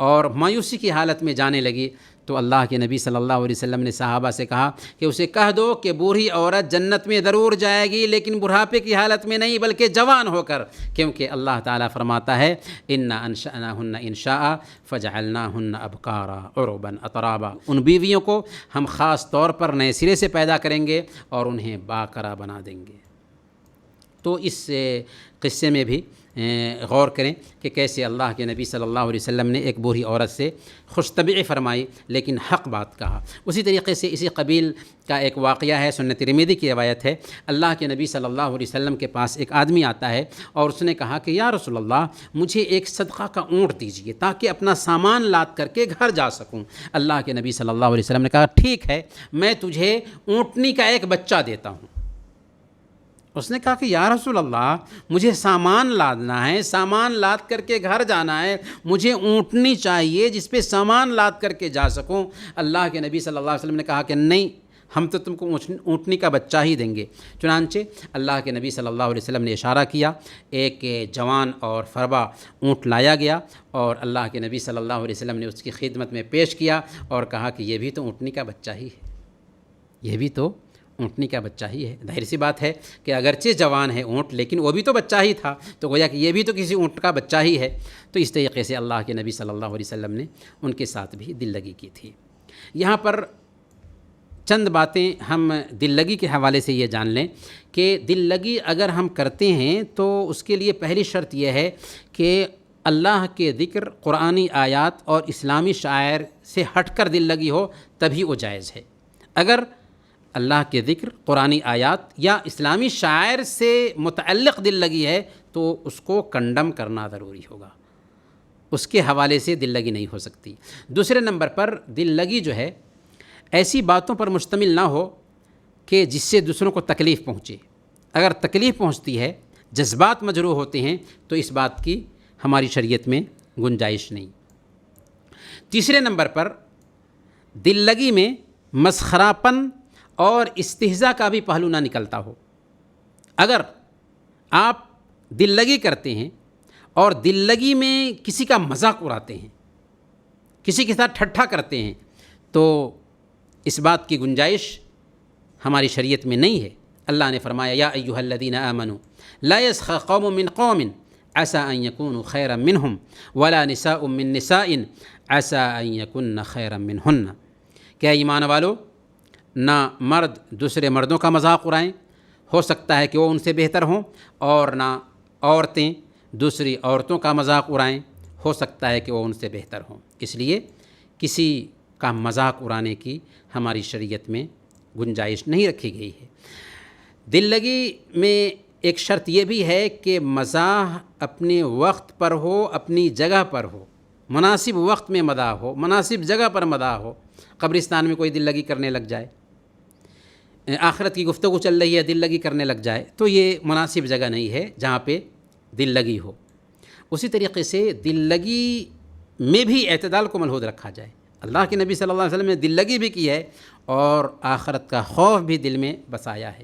اور مایوسی کی حالت میں جانے لگی۔ تو اللہ کے نبی صلی اللہ علیہ وسلم نے صحابہ سے کہا کہ اسے کہہ دو کہ بوڑھی عورت جنت میں ضرور جائے گی، لیکن بڑھاپے کی حالت میں نہیں بلکہ جوان ہو کر، کیونکہ اللہ تعالیٰ فرماتا ہے انا انشأناہن انشاء فجعلناہن ابکارا عربا اترابا، ان بیویوں کو ہم خاص طور پر نئے سرے سے پیدا کریں گے اور انہیں باکرا بنا دیں گے۔ تو اس قصے میں بھی غور کریں کہ کیسے اللہ کے نبی صلی اللہ علیہ وسلم نے ایک بوڑھی عورت سے خوش طبعی فرمائی لیکن حق بات کہا۔ اسی طریقے سے اسی قبیل کا ایک واقعہ ہے، سنن ترمذی کی روایت ہے۔ اللہ کے نبی صلی اللہ علیہ وسلم کے پاس ایک آدمی آتا ہے اور اس نے کہا کہ یا رسول اللہ مجھے ایک صدقہ کا اونٹ دیجیے تاکہ اپنا سامان لاد کر کے گھر جا سکوں۔ اللہ کے نبی صلی اللہ علیہ وسلم نے کہا ٹھیک ہے، میں تجھے اونٹنی کا ایک بچہ دیتا ہوں۔ اس نے کہا کہ یا رسول اللہ مجھے سامان لادنا ہے، سامان لاد کر کے گھر جانا ہے، مجھے اونٹنی چاہیے جس پہ سامان لاد کر کے جا سکوں۔ اللہ کے نبی صلی اللہ علیہ وسلم نے کہا کہ نہیں، ہم تو تم کو اونٹنی کا بچہ ہی دیں گے۔ چنانچہ اللہ کے نبی صلی اللہ علیہ وسلم نے اشارہ کیا، ایک جوان اور فربا اونٹ لایا گیا اور اللہ کے نبی صلی اللہ علیہ وسلم نے اس کی خدمت میں پیش کیا اور کہا کہ یہ بھی تو اونٹنی کا بچہ ہی ہے، یہ بھی تو اونٹنی کا بچہ ہی ہے. ظاہر سی بات ہے کہ اگرچہ جوان ہے اونٹ لیکن وہ بھی تو بچہ ہی تھا، تو گویا کہ یہ بھی تو کسی اونٹ کا بچہ ہی ہے. تو اس طریقے سے اللہ کے نبی صلی اللہ علیہ وسلم نے ان کے ساتھ بھی دل لگی کی تھی. یہاں پر چند باتیں ہم دل لگی کے حوالے سے یہ جان لیں کہ دل لگی اگر ہم کرتے ہیں تو اس کے لیے پہلی شرط یہ ہے کہ اللہ کے ذکر، قرآنی آیات اور اسلامی شعائر سے ہٹ کر دل لگی ہو تبھی وہ جائز ہے. اگر اللہ کے ذکر، قرآنی آیات یا اسلامی شعائر سے متعلق دل لگی ہے تو اس کو کنڈم کرنا ضروری ہوگا، اس کے حوالے سے دل لگی نہیں ہو سکتی. دوسرے نمبر پر دل لگی جو ہے ایسی باتوں پر مشتمل نہ ہو کہ جس سے دوسروں کو تکلیف پہنچے. اگر تکلیف پہنچتی ہے، جذبات مجروح ہوتے ہیں تو اس بات کی ہماری شریعت میں گنجائش نہیں. تیسرے نمبر پر دل لگی میں مسخرہ پن اور استہزاء کا بھی پہلو نہ نکلتا ہو. اگر آپ دل لگی کرتے ہیں اور دل لگی میں کسی کا مذاق اڑاتے ہیں، کسی کے ساتھ ٹھٹھا کرتے ہیں، تو اس بات کی گنجائش ہماری شریعت میں نہیں ہے. اللہ نے فرمایا یا ایھا الذین آمنوا لا یسخر قوم من قوم عسى ان یکونوا خیرا منہم ولا نساء من نساء عسى ان یکن خیرا منہن. کہ ایمان والو، نہ مرد دوسرے مردوں کا مذاق اڑائیں، ہو سکتا ہے کہ وہ ان سے بہتر ہوں، اور نہ عورتیں دوسری عورتوں کا مذاق اڑائیں، ہو سکتا ہے کہ وہ ان سے بہتر ہوں. اس لیے کسی کا مذاق اڑانے کی ہماری شریعت میں گنجائش نہیں رکھی گئی ہے. دل لگی میں ایک شرط یہ بھی ہے کہ مزاح اپنے وقت پر ہو، اپنی جگہ پر ہو، مناسب وقت میں مداح ہو، مناسب جگہ پر مداح ہو. قبرستان میں کوئی دل لگی کرنے لگ جائے، آخرت کی گفتگو چل رہی ہے دل لگی کرنے لگ جائے، تو یہ مناسب جگہ نہیں ہے جہاں پہ دل لگی ہو. اسی طریقے سے دل لگی میں بھی اعتدال کو ملحوظ رکھا جائے. اللہ کے نبی صلی اللہ علیہ وسلم نے دل لگی بھی کی ہے اور آخرت کا خوف بھی دل میں بسایا ہے.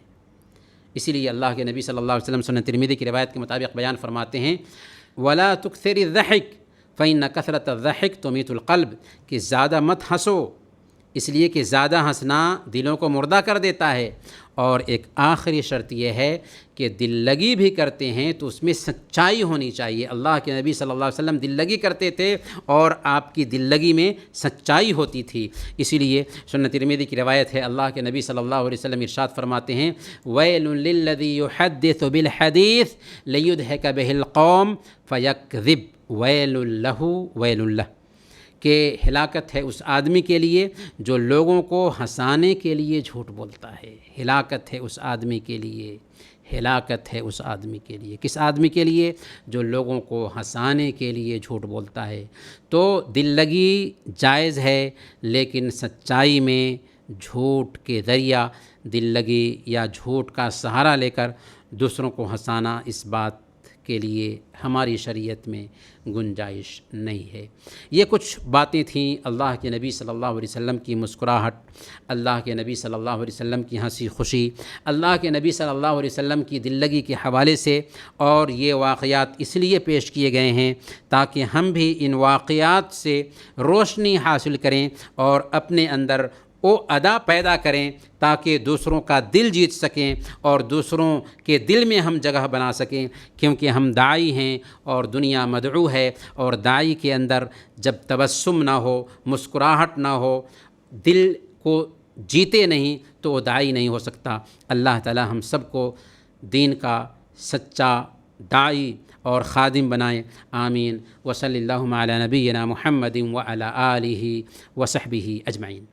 اسی لیے اللہ کے نبی صلی اللہ علیہ وسلم سنن ترمذی کی روایت کے مطابق بیان فرماتے ہیں وَلَا تُكْثِرِ الضَّحِكَ فَإِنَّ كَثْرَةَ الضَّحِكِ تُمِيتُ الْقَلْبَ، کہ زیادہ مت ہنسو، اس لیے کہ زیادہ ہنسنا دلوں کو مردہ کر دیتا ہے. اور ایک آخری شرط یہ ہے کہ دل لگی بھی کرتے ہیں تو اس میں سچائی ہونی چاہیے. اللہ کے نبی صلی اللہ علیہ وسلم دل لگی کرتے تھے اور آپ کی دل لگی میں سچائی ہوتی تھی. اسی لیے سنن ترمذی کی روایت ہے، اللہ کے نبی صلی اللہ علیہ وسلم ارشاد فرماتے ہیں وَيْلٌ لِلَّذِي يُحَدِّثُ بِالْحَدِيثِ لِيُضْحِكَ بِهِ الْقَوْمُ فَيَكْذِبُ وَيْلٌ لَهُ وَيْلٌ لَهُ، کہ ہلاکت ہے اس آدمی کے لیے جو لوگوں کو ہنسانے کے لیے جھوٹ بولتا ہے. ہلاکت ہے اس آدمی کے لیے، ہلاکت ہے اس آدمی کے لیے. کس آدمی کے لیے؟ جو لوگوں کو ہنسانے کے لیے جھوٹ بولتا ہے. تو دل لگی جائز ہے لیکن سچائی میں جھوٹ کے ذریعہ دل لگی یا جھوٹ کا سہارا لے کر دوسروں کو ہنسانا، اس بات کے لیے ہماری شریعت میں گنجائش نہیں ہے. یہ کچھ باتیں تھیں اللہ کے نبی صلی اللہ علیہ وسلم کی مسکراہٹ، اللہ کے نبی صلی اللہ علیہ وسلم کی ہنسی خوشی، اللہ کے نبی صلی اللہ علیہ وسلم کی دل لگی کے حوالے سے. اور یہ واقعات اس لیے پیش کیے گئے ہیں تاکہ ہم بھی ان واقعات سے روشنی حاصل کریں اور اپنے اندر وہ ادا پیدا کریں تاکہ دوسروں کا دل جیت سکیں اور دوسروں کے دل میں ہم جگہ بنا سکیں. کیونکہ ہم داعی ہیں اور دنیا مدعو ہے، اور داعی کے اندر جب تبسم نہ ہو، مسکراہٹ نہ ہو، دل کو جیتے نہیں تو وہ داعی نہیں ہو سکتا. اللہ تعالی ہم سب کو دین کا سچا داعی اور خادم بنائے. آمین. وصلی اللہم علی نبینا محمد وعلی آلہ وصحبہ اجمعین.